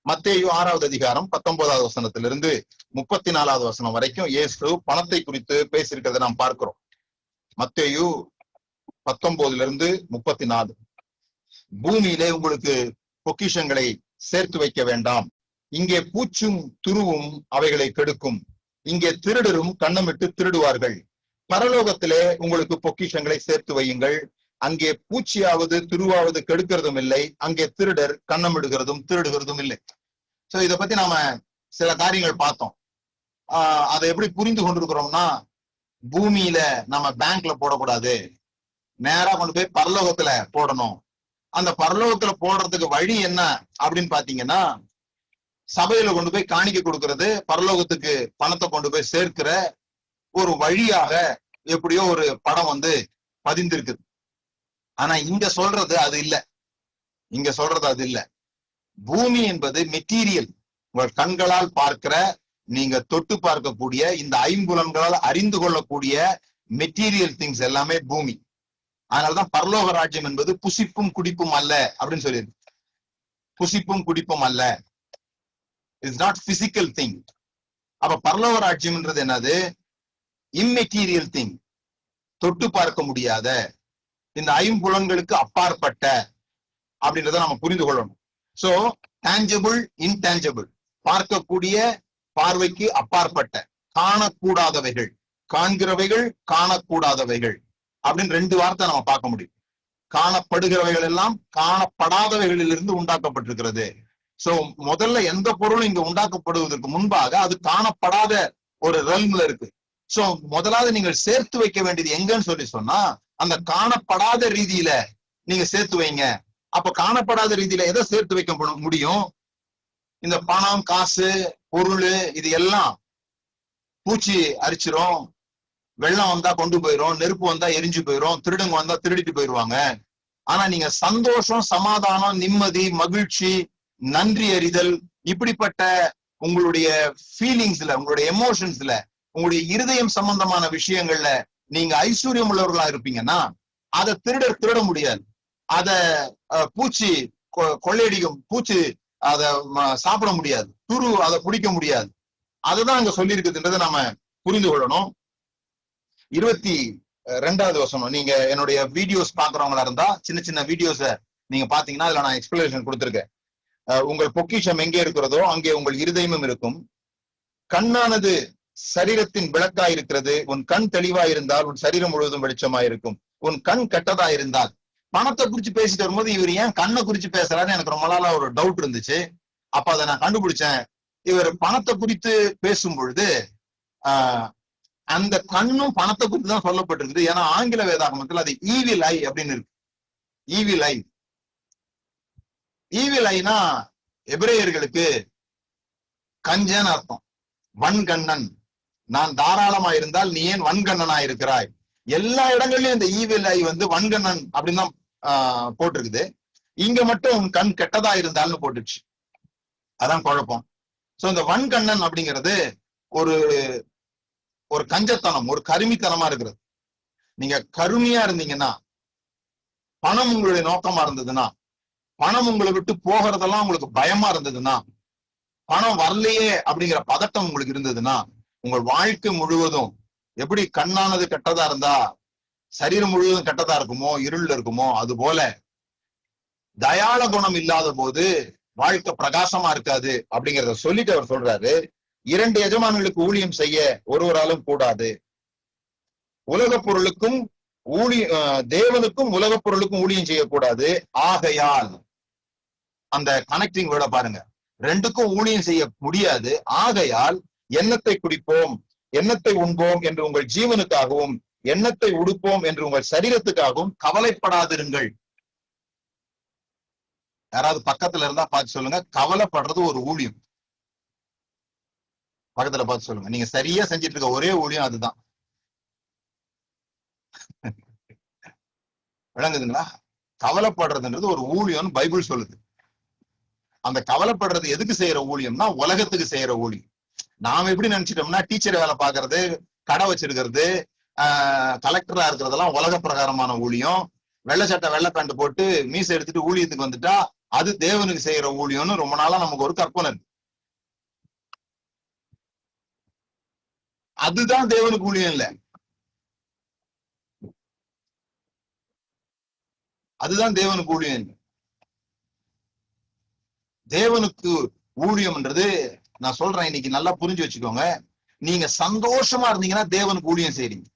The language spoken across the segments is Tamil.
மத்தேயு 6வது அதிகாரம் 19வது வசனத்திலிருந்து 34வது வசனம் வரைக்கும் இயேசு பணத்தை குறித்து பேசியிருக்கிறத நாம் பார்க்கிறோம். மத்தேயு 19 34. பூமியிலே உங்களுக்கு பொக்கிஷங்களை சேர்த்து வைக்க வேண்டாம், இங்கே பூச்சும் துருவும் அவைகளை கெடுக்கும், இங்கே திருடரும் கண்ணமிட்டு திருடுவார்கள். பரலோகத்திலே உங்களுக்கு பொக்கிஷங்களை சேர்த்து வையுங்கள், அங்கே பூச்சியாவது துருவாவது கெடுக்கிறதும் இல்லை, அங்கே திருடர் கண்ணமிடுகிறதும் திருடுகிறதும் இல்லை. சோ இதை பத்தி நாம சில காரியங்கள் பார்த்தோம். அதை எப்படி புரிந்து கொண்டிருக்கிறோம்னா, பூமியில நம்ம பேங்க்ல போடக்கூடாது, நேரா கொண்டு போய் பரலோகத்துல போடணும். அந்த பரலோகத்துல போடுறதுக்கு வழி என்ன அப்படின்னு பாத்தீங்கன்னா, சபையில கொண்டு போய் காணிக்க கொடுக்கறது, பரலோகத்துக்கு பணத்தை கொண்டு போய் சேர்க்கிற ஒரு வழியாக எப்படியோ ஒரு படம் பதிந்திருக்குது. ஆனா இங்க சொல்றது அது இல்ல. இங்க சொல்றது அது இல்ல. பூமி என்பது மெட்டீரியல், உங்கள் கண்களால் பார்க்கிற, நீங்க தொட்டு பார்க்கக்கூடிய, இந்த ஐம்புலன்களால் அறிந்து கொள்ளக்கூடிய மெட்டீரியல் திங்ஸ் எல்லாமே பூமி. அதனாலதான் பரலோக ராஜ்யம் என்பது புசிப்பும் குடிப்பும் அல்ல அப்படின்னு சொல்லியிருக்கு. புசிப்பும் குடிப்பும் அல்ல, இட்ஸ் நாட் பிசிக்கல் திங். அப்ப பரலோக ராஜ்யம்ன்றது என்னது? இம்மெட்டீரியல் திங், தொட்டு பார்க்க முடியாத, இந்த ஐம்புலன்களுக்கு அப்பாற்பட்ட அப்படின்றத நம்ம புரிந்து கொள்ளணும். சோ டான்ஜிபிள், இன்டான்ஜிபிள், பார்க்கக்கூடிய, பார்வைக்கு அப்பாற்பட்ட, காணக்கூடாதவைகள், காண்கிறவைகள், காணக்கூடாதவைகள் அப்படின்னு 2 வார்த்தை நம்ம பார்க்க முடியும். காணப்படுகிறவைகள் எல்லாம் காணப்படாதவைகளிலிருந்து உண்டாக்கப்பட்டிருக்கிறது. சோ முதல்ல எந்த பொருளும் இங்க உண்டாக்கப்படுவதற்கு முன்பாக அது காணப்படாத ஒரு ரெல்ம்ல இருக்கு. சோ முதலாவது நீங்கள் சேர்த்து வைக்க வேண்டியது எங்கன்னு சொன்னா, அந்த காணப்படாத ரீதியில நீங்க சேர்த்து வைங்க. அப்ப காணப்படாத ரீதியில எதை சேர்த்து வைக்க முடியும்? இந்த பணம், காசு, பொருள், இது எல்லாம் பூச்சி அரிச்சிரும், வெள்ளம் வந்தா கொண்டு போயிரும், நெருப்பு வந்தா எரிஞ்சு போயிரும், திருடுங்க வந்தா திருடிட்டு போயிருவாங்க. ஆனா நீங்க சந்தோஷம், சமாதானம், நிம்மதி, மகிழ்ச்சி, நன்றி அறிதல், இப்படிப்பட்ட உங்களுடைய ஃபீலிங்ஸ்ல, உங்களுடைய எமோஷன்ஸ்ல, உங்களுடைய இருதயம் சம்பந்தமான விஷயங்கள்ல நீங்க ஐஸ்வர்யம் உள்ளவர்களா இருப்பீங்கன்னா, அதை திருடர் திருட முடியாது. அத பூச்சி கொள்ளையடிக்கும், பூச்சி அதை சாப்பிட முடியாது, துரு அதை பிடிக்க முடியாது. அதுதான் அங்க சொல்லி இருக்குதுன்றதை நாம புரிந்து கொள்ளணும். 22வது வசனம், நீங்க என்னுடைய வீடியோஸ் பாக்குறவங்களா இருந்தா சின்ன சின்ன வீடியோஸ நீங்க பாத்தீங்கன்னா அதுல நான் எக்ஸ்பிளனேஷன் கொடுத்திருக்கேன். உங்கள் பொக்கிஷம் எங்கே இருக்கிறதோ அங்கே உங்கள் இருதயமும் இருக்கும். கண்ணானது சரீரத்தின் விளக்காய் இருக்கிறது, உன் கண் தெளிவாய் இருந்தால் உன் சரீரம் முழுவதும் வெளிச்சமாயிருக்கும். உன் கண் கெட்டதா இருந்தால், பணத்தை குறிச்சு பேசிட்டு வரும்போது இவர் ஏன் கண்ணை குறிச்சு பேசுறாருன்னு எனக்கு ரொம்ப நாளா ஒரு டவுட் இருந்துச்சு. அப்ப அதை நான் கண்டுபிடிச்சேன். இவர் பணத்தை குறித்து பேசும் பொழுது அந்த கண்ணும் பணத்தை குறித்து தான் சொல்லப்பட்டிருக்குது. ஏன்னா ஆங்கில வேதாகமத்தில் அது ஈவில் ஐ அப்படின்னு இருக்கு. ஈவில் ஐ, ஈவில் ஐனா எபிரேயர்களுக்கு கஞ்சன் அர்த்தம், வன்கண்ணன். நான் தாராளமா இருந்தால் நீ ஏன் வன்கண்ணனா இருக்கிறாய்? எல்லா இடங்கள்லயும் இந்த ஈவில் ஐ வன்கண்ணன் அப்படின்னு தான் போட்டிருக்குது. இங்க மட்டும் கண் கெட்டதா இருந்தால்னு போட்டுச்சு. அதான் குழப்பம். சோ இந்த வன்கண்ணன் அப்படிங்கிறது ஒரு ஒரு கஞ்சத்தனம், ஒரு கருமித்தனமா இருக்கிறது. நீங்க கருமையா இருந்தீங்கன்னா, பணம் உங்களுடைய நோக்கமா இருந்ததுன்னா, பணம் உங்களை விட்டு போகிறதெல்லாம் உங்களுக்கு பயமா இருந்ததுன்னா, பணம் வரலையே அப்படிங்கிற பதட்டம் உங்களுக்கு இருந்ததுன்னா, உங்கள் வாழ்க்கை முழுவதும் எப்படி கண்ணானது கெட்டதா இருந்தா சரீரம் முழுவதும் கெட்டதா இருக்குமோ, இருள்ல இருக்குமோ, அது போல தயாள குணம் இல்லாத போது வாழ்க்கை பிரகாசமா இருக்காது அப்படிங்கிறத சொல்லிட்டு அவர் சொல்றாரு, 2 எஜமான்களுக்கு ஊழியம் செய்ய ஒருவராலும் கூடாது. உலக பொருளுக்கும் தேவனுக்கும் உலக பொருளுக்கும் ஊழியம் செய்யக்கூடாது. ஆகையால், அந்த கனெக்டிங் வேர்ட பாருங்க, 2க்கும் ஊழியம் செய்ய முடியாது. ஆகையால் எண்ணத்தை குடிப்போம், எண்ணத்தை உண்போம் என்று உங்கள் ஜீவனுக்காகவும், எண்ணத்தை உடுப்போம் என்று உங்கள் சரீரத்துக்காகவும் கவலைப்படாதிருங்கள். யாராவது பக்கத்துல இருந்தா பார்த்து சொல்லுங்க, கவலைப்படுறது ஒரு ஊழியம். பக்கத்துல பார்த்து சொல்லுங்க, நீங்க சரியா செஞ்சிட்டு இருக்க ஒரே ஊழியம் அதுதான். விளங்குதுங்களா? கவலைப்படுறதுன்றது ஒரு ஊழியம் பைபிள் சொல்லுது. அந்த கவலைப்படுறது எதுக்கு செய்யற ஊழியம்னா உலகத்துக்கு செய்யற ஊழியம். நாம எப்படி நினைச்சிட்டோம்னா டீச்சர் வேலை பாக்குறது, கடை வச்சிருக்கிறது, கலெக்டரா இருக்கிறதெல்லாம் உலக பிரகாரமான ஊழியம். வெள்ளை சட்டை வெள்ளை பேண்ட் போட்டு மீசை எடுத்துட்டு ஊழியத்துக்கு வந்துட்டா அது தேவனுக்கு செய்யற ஊழியம்னு ரொம்ப நாளா நமக்கு ஒரு கற்பனை இருக்கு. அதுதான் தேவனுக்கு ஊழியம் இல்ல, அதுதான் தேவனுக்கு ஊழியம் இல்லை. தேவனுக்கு ஊழியம்ன்றது நான் சொல்றேன், இன்னைக்கு நல்லா புரிஞ்சு வச்சுக்கோங்க. நீங்க சந்தோஷமா இருந்தீங்கன்னா தேவனுக்கு ஊழியம் செய்றீங்க.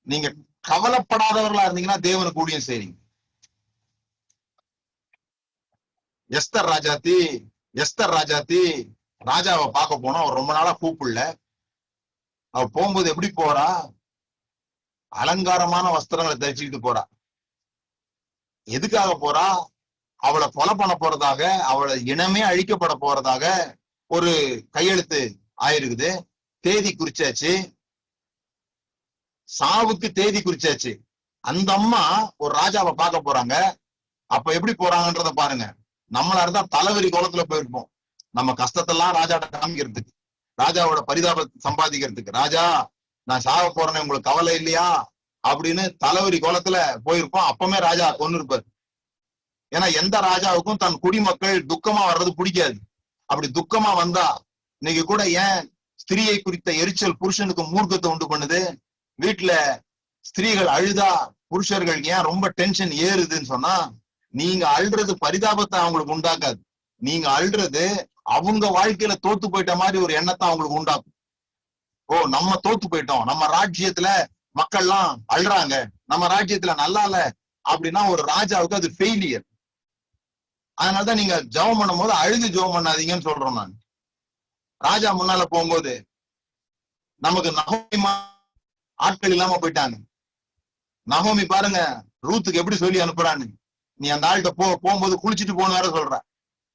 நீங்க கவலைப்படாதவர்களா இருந்தீங்கன்னா தேவனுக்கு ஊழியம் செய்றீங்க. எஸ்தர் ராஜாத்தி ராஜாவை பார்க்க போனா அவர் ரொம்ப நாளா கூப்பிடல. அவ போகும்போது எப்படி போறா? அலங்காரமான வஸ்திரங்களை தரிச்சுக்கிட்டு போறா. எதுக்காக போறா? அவளை கொலை பண்ண போறதாக, அவளை இனமே அழிக்கப்பட போறதாக ஒரு கையெழுத்து ஆயிருக்குது. தேதி குறிச்சாச்சு, சாவுக்கு தேதி குறிச்சாச்சு. அந்த அம்மா ஒரு ராஜாவை பார்க்க போறாங்க. அப்ப எப்படி போறாங்கன்றத பாருங்க. நம்மளா இருந்தா தலைவரி கோலத்துல போயிருப்போம். நம்ம கஷ்டத்தெல்லாம் ராஜாட்ட காமிக்கிறதுக்கு, ராஜாவோட பரிதாபத்தை சம்பாதிக்கிறதுக்கு. ராஜா, நான் சாவ போறேன்னு உங்களுக்கு கவலை இல்லையா அப்படின்னு தலைவரி கோலத்துல போயிருப்போம். அப்பவுமே ராஜா கொன்னு இருப்பாரு. ஏன்னா எந்த ராஜாவுக்கும் தன் குடிமக்கள் துக்கமா வர்றது பிடிக்காது. அப்படி துக்கமா வந்தா, இன்னைக்கு கூட ஏன் ஸ்திரீயை குறித்த எரிச்சல் புருஷனுக்கு மூர்க்கத்தை உண்டு பண்ணுது? வீட்டுல ஸ்திரீகள் அழுதா புருஷர்கள் ஏன் ரொம்ப டென்ஷன் ஏறுதுன்னு சொன்னா, நீங்க அழுறது பரிதாபத்தை அவங்களுக்கு உண்டாக்காது. நீங்க அழுறது அவங்க வாழ்க்கையில தோத்து போயிட்ட மாதிரி ஒரு எண்ணத்தை அவங்களுக்கு உண்டாக்கும். ஓ, நம்ம தோத்து போயிட்டோம், நம்ம ராஜ்யத்துல மக்கள்லாம் அழுறாங்க, நம்ம ராஜ்யத்துல நல்லா இல்ல அப்படின்னா ஒரு ராஜாவுக்கு அது ஃபெயிலியர். அதனாலதான் நீங்க ஜெபம் பண்ணும் போது அழுது ஜெபம் பண்ணாதீங்கன்னு சொல்றோம். நான் ராஜா முன்னால போகும்போது நமக்கு நகோமி ஆட்கள் இல்லாம போயிட்டாங்க. நகோமி பாருங்க ரூத்துக்கு எப்படி சொல்லி அனுப்புறான்னு, நீ அந்த ஆள்கிட்ட போகும்போது குளிச்சுட்டு போன்னு வேற சொல்ற.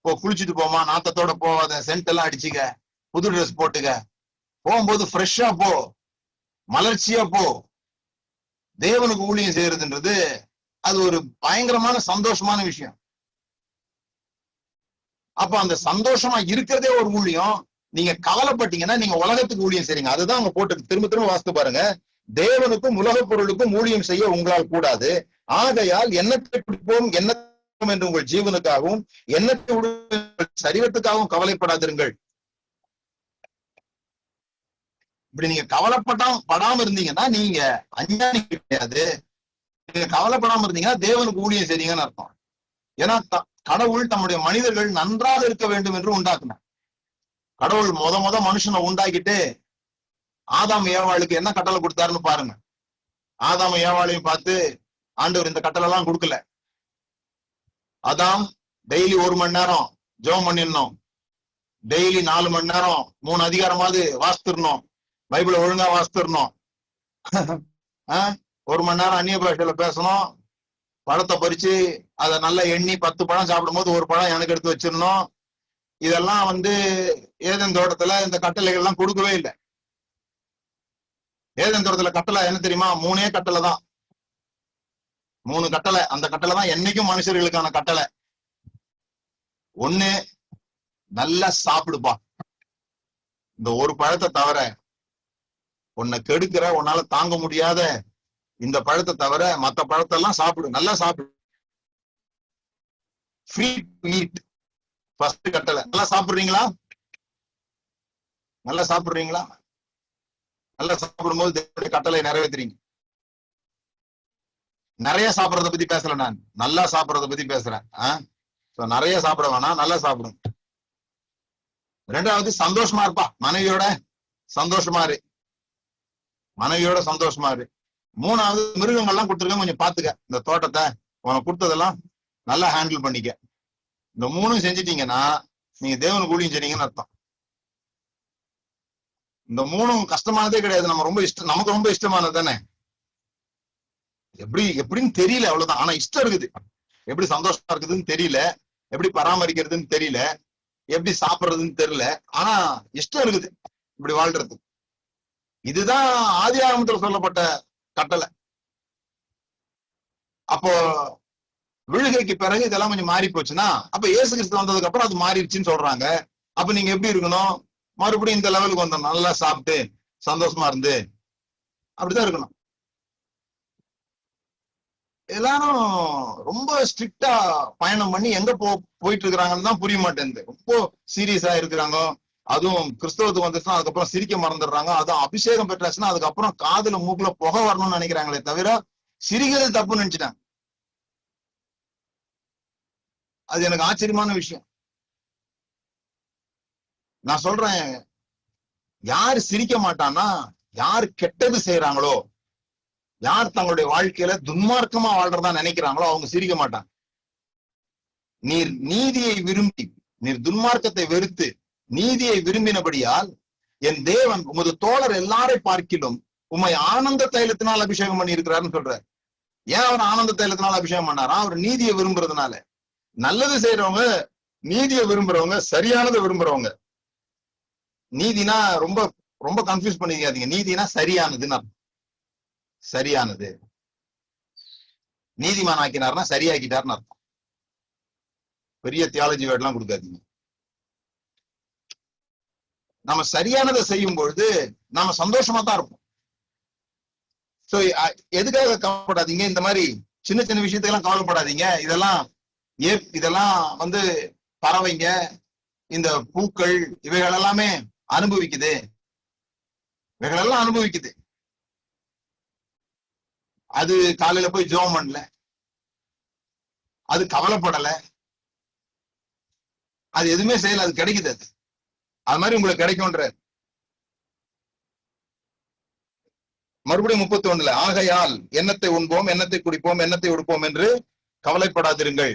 போ, குளிச்சுட்டு போமா, நாத்தத்தோட போவாத, சென்ட் எல்லாம் அடிச்சுக்க, புது ட்ரெஸ் போட்டுக்க, போகும்போது ஃப்ரெஷ்ஷா போ, மலர்ச்சியா போ. தேவனுக்கு ஊழியம் செய்யறதுன்றது அது ஒரு பயங்கரமான சந்தோஷமான விஷயம். அப்ப அந்த சந்தோஷமா இருக்கிறதே ஒரு ஊழியம். நீங்க கவலைப்பட்டீங்கன்னா நீங்க உலகத்துக்கு ஊழியம் செய்றீங்க. அதுதான் அவங்க போட்டு திரும்ப திரும்ப வாசித்து பாருங்க. தேவனுக்கும் உலக பொருளுக்கும் ஊழியம் செய்ய உங்களால் கூடாது. ஆகையால் எண்ணத்தை பிடிப்போம், என்ன என்று உங்கள் ஜீவனுக்காகவும் எண்ணத்தை சரீரத்துக்காகவும் கவலைப்படாதிருங்கள். இப்படி நீங்க கவலைப்படாம இருந்தீங்கன்னா நீங்க அஞ்ஞானி கிடையாது. நீங்க கவலைப்படாம இருந்தீங்கன்னா தேவனுக்கு ஊழியம் செய்றீங்கன்னு அர்த்தம். ஏன்னா கடவுள் தம்முடைய மனிதர்கள் நன்றாக இருக்க வேண்டும் என்று உண்டாக்குனார். கடவுள் முத மனுஷனை உண்டாக்கிட்டு ஆதாம் ஏவாளுக்கு என்ன கட்டளை கொடுத்தாருன்னு பாருங்க. ஆதாம் ஏவாளையும் பார்த்து ஆண்டவர் இந்த கட்டளை எல்லாம் கொடுக்கல. அதாம் டெய்லி 1 மணி நேரம் ஜெபம் பண்ணிடணும், டெய்லி 4 மணி நேரம் 3 அதிகாரமாவது வாசித்திரணும், பைபிளை ஒழுங்கா வாசித்திரணும், 1 மணி நேரம் அந்நிய பாஷையில பேசணும், பழத்தை பறிச்சு அதை நல்லா எண்ணி 10 பழம் சாப்பிடும் போது 1 பழம் எனக்கு எடுத்து வச்சிடணும். இதெல்லாம் ஏதேன் தோட்டத்துல இந்த கட்டளைகள் எல்லாம் கொடுக்கவே இல்லை. ஏதேன் தோட்டத்துல கட்டளை என்ன தெரியுமா? 3 கட்டளை தான். 3 கட்டளை. அந்த கட்டளை தான் என்னைக்கும் மனுஷர்களுக்கான கட்டளை. 1, நல்லா சாப்பிடுப்பா, இந்த 1 பழத்தை தவிர, உன்னை கெடுக்கிற உன்னால தாங்க முடியாத இந்த பழத்தை தவிர மத்த பழத்தெல்லாம் சாப்பிடு, நல்லா சாப்பிடு. ஃப்ரீ டு ஈட் ஃபர்ஸ்ட் கட்டளை. நல்லா சாப்பிடுறீங்களா? நல்லா சாப்பிடுறீங்களா? நல்லா சாப்பிடும்போது தேவனுடைய கட்டளை நிறைவேற்றுறீங்க. நிறைய சாப்பிடறத பத்தி பேசல, நான் நல்லா சாப்பிடறத பத்தி பேசுறேன். நிறைய சாப்பிட வேணாம், நல்லா சாப்பிடும். 2வது சந்தோஷமா இருப்பா, மனைவியோட சந்தோஷமா இரு, மனைவியோட சந்தோஷமா இரு. 3வது மிருகங்கள்லாம் கொடுத்துருக்க, கொஞ்சம் பாத்துக்க, இந்த தோட்டத்தை உனக்கு கொடுத்ததெல்லாம் நல்லா ஹேண்டில் பண்ணிக்க. இந்த 3 செஞ்சிட்டீங்கன்னா நீங்க தேவனுக்கு ஊழியம் செய்றீங்கன்னு அர்த்தம். இந்த 3 கஷ்டமானதே கிடையாது. நமக்கு ரொம்ப இஷ்டமானது தானே. எப்படின்னு தெரியல, அவ்வளவுதான். ஆனா இஷ்டம் இருக்குது. எப்படி சந்தோஷமா இருக்குதுன்னு தெரியல, எப்படி பராமரிக்கிறதுன்னு தெரியல, எப்படி சாப்பிடுறதுன்னு தெரியல, ஆனா இஷ்டம் இருக்குது இப்படி வாழ்றது. இதுதான் ஆதியாகமத்துல சொல்லப்பட்ட கட்டளை. அப்போ விழுகைக்கு பிறகு இதெல்லாம் கொஞ்சம் மாறி போச்சுன்னா, அப்ப இயேசு கிறிஸ்து வந்ததுக்கு அப்புறம் அது மாறிடுச்சுன்னு சொல்றாங்க. அப்ப நீங்க எப்படி இருக்கணும்? மறுபடியும் இந்த லெவலுக்கு வந்தோம், நல்லா சாப்பிட்டு சந்தோஷமா இருந்து அப்படிதான் இருக்கணும். எல்லாரும் ரொம்ப ஸ்ட்ரிக்டா பயணம் பண்ணி எங்க போயிட்டு இருக்கிறாங்கன்னு தான் புரிய மாட்டேங்குது. ரொம்ப சீரியஸா இருக்கிறாங்க. அதுவும் கிறிஸ்தவத்துக்கு வந்துச்சுன்னா அதுக்கப்புறம் சிரிக்க மறந்துடுறாங்க. அதுவும் அபிஷேகம் பெற்றாச்சுன்னா அதுக்கப்புறம் காதுல மூக்குல புகை வரணும்னு நினைக்கிறாங்களே தவிர சிரிக்கிறது தப்புன்னு நினைச்சிட்டாங்க. அது எனக்கு ஆச்சரியமான விஷயம். நான் சொல்றேன், யாரு சிரிக்க மாட்டான்னா யாரு கெட்டது செய்யறாங்களோ, யார் தங்களுடைய வாழ்க்கையில துன்மார்க்கமா வாழ்றதா நினைக்கிறாங்களோ அவங்க சிரிக்க மாட்டாங்க. நீர் நீதியை விரும்பி, நீர் துன்மார்க்கத்தை வெறுத்து நீதியை விரும்பினபடியால் என் தேவன் உமது தோழர் எல்லாரை பார்க்கிலும் உம்மை ஆனந்த தைலத்தினால் அபிஷேகம் பண்ணி இருக்கிறாருன்னு சொல்றாரு. ஏன் அவர் ஆனந்த தைலத்தினால் அபிஷேகம் பண்ணாரா? அவர் நீதியை விரும்புறதுனால. நல்லது செய்யறவங்க, நீதியை விரும்புறவங்க, சரியானதை விரும்புறவங்க. நீதினா ரொம்ப ரொம்ப கன்ஃபியூஸ் பண்ணிக்காதீங்க. நீதினா சரியானதுன்னு, சரியானது. நீதிமான் ஆக்கினார்னா சரியாக்கிட்டார்னு அர்த்தம். பெரிய தியாலஜி வேர்ட்லாம் கொடுக்காதீங்க. நம்ம சரியானதை செய்யும் பொழுது நாம சந்தோஷமா தான் இருப்போம். சோ எதுக்காக கவலைப்படாதீங்க, இந்த மாதிரி சின்ன சின்ன விஷயத்துக்கெல்லாம் கவலைப்படாதீங்க. இதெல்லாம் வந்து பறவைங்க, இந்த பூக்கள், இவைகள் எல்லாமே அனுபவிக்குது, இவைகளெல்லாம் அனுபவிக்குது. அது காலையில போய் ஜெபம் பண்ணல, அது கவலைப்படல, அது எதுவுமே செய்யல, அது கிடைக்குது. அது மாதிரி உங்களுக்கு கிடைக்கும்ன்ற. மறுபடியும் 31 ஆகையால் எண்ணத்தை உண்போம், எண்ணத்தை குடிப்போம், எண்ணத்தை உடுப்போம் என்று கவலைப்படாதிருங்கள்.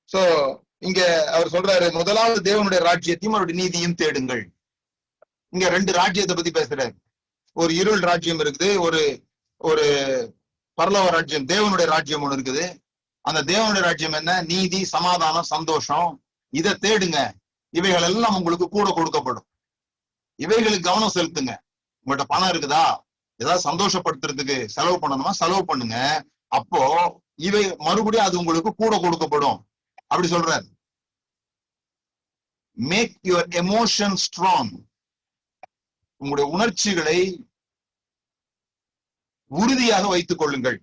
சோ இங்க அவர் சொல்றாரு, முதலாவது தேவனுடைய ராஜ்யத்தையும் அவருடைய நீதியும் தேடுங்கள். இங்க 2 ராஜ்யத்தை பத்தி பேசுறாரு. ஒரு இருள் ராஜ்யம் இருக்குது, ஒரு ஒரு பரலோக ராஜ்யம், தேவனுடைய ராஜ்யம் ஒண்ணு இருக்குது. அந்த தேவனுடைய ராஜ்யம் என்ன? நீதி, சமாதானம், சந்தோஷம். இதை தேடுங்க. இவைகள் எல்லாம் உங்களுக்கு கூட கொடுக்கப்படும். இவைகளுக்கு கவனம் செலுத்துங்க. உங்கள்கிட்ட பணம் இருக்குதா, ஏதாவது சந்தோஷப்படுத்துறதுக்கு செலவு பண்ணணுமா, செலவு பண்ணுங்க. அப்போ இவை மறுபடியும் அது உங்களுக்கு கூட கொடுக்கப்படும். அப்படி சொல்றாரு. Make your emotion strong. உங்களுடைய உணர்ச்சிகளை உறுதியாக வைத்துக் கொள்ளுங்கள்.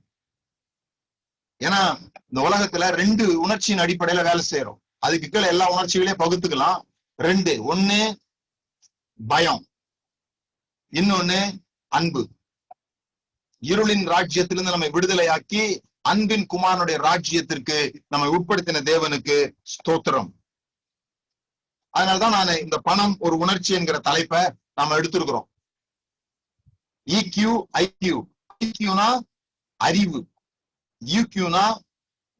ஏன்னா இந்த உலகத்துல 2 உணர்ச்சியின் அடிப்படையில வேலை செய்யறோம். அதுக்கு கீழே எல்லா உணர்ச்சிகளையும் பகுத்துக்கலாம். 2, ஒண்ணு பயம், இன்னொன்னு அன்பு. இருளின் ராஜ்யத்திலிருந்து நம்மை விடுதலையாக்கி அன்பின் குமாரனுடைய ராஜ்யத்திற்கு நம்மை உட்படுத்தின தேவனுக்கு ஸ்தோத்திரம். அதனால்தான் நான் இந்த பணம் ஒரு உணர்ச்சி என்கிற தலைப்பை நாம எடுத்திருக்கிறோம். EQ, IQ. IQனா அறிவு, EQனா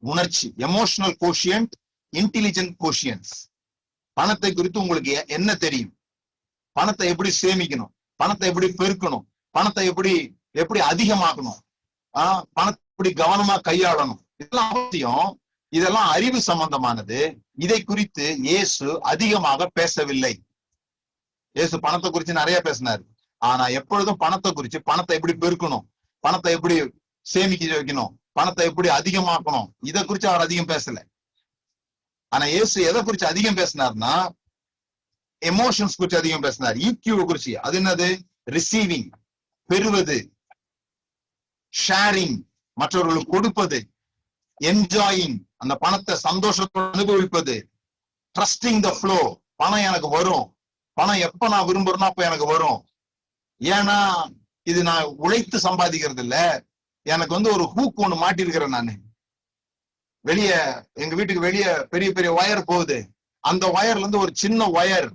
உணர்ச்சி, எமோஷனல் கோஷியன்ட், இன்டெலிஜென்ட் கோஷியன்ஸ். பணத்தை குறித்து உங்களுக்கு என்ன தெரியும்? பணத்தை எப்படி சேமிக்கணும், பணத்தை எப்படி பெருக்கணும், பணத்தை எப்படி அதிகமாக்கணும், பணத்தை எப்படி கவனமா கையாளணும், இதெல்லாம் அவசியம். இதெல்லாம் அறிவு சம்பந்தமானது. இதை குறித்து இயேசு அதிகமாக பேசவில்லை. இயேசு பணத்தை குறித்து நிறைய பேசினாரு. ஆனா எப்பொழுதும் பணத்தை குறித்து, பணத்தை எப்படி பெருக்கணும், பணத்தை எப்படி சேமிக்க வைக்கணும், பணத்தை எப்படி அதிகமாக்கணும், இதை குறித்து அவர் அதிகம் பேசல. ஆனா இயேசு எதை குறித்து அதிகம் பேசினார்னா எமோஷன்ஸ் குறித்து அதிகம் பேசினார். EQ குறிச்சு. அது என்னது? ரிசீவிங், பெறுவது, ஷேரிங், மற்றவர்களுக்கு கொடுப்பது, என்ஜாயிங், அந்த பணத்தை சந்தோஷத்தோடு அனுபவிப்பது, ட்ரஸ்டிங் த ஃப்ளோ. பணம் எனக்கு வரும், பணம் எப்ப நான் விரும்புறேன்னா அப்ப எனக்கு வரும். ஏன்னா இது நான் உழைத்து சம்பாதிக்கிறது இல்ல, எனக்கு ஒரு ஹூக் ஒண்ணு மாட்டிருக்கிறேன். நானு வெளியே, எங்க வீட்டுக்கு வெளியே பெரிய பெரிய ஒயர் போகுது. அந்த ஒயர்ல இருந்து ஒரு சின்ன ஒயர்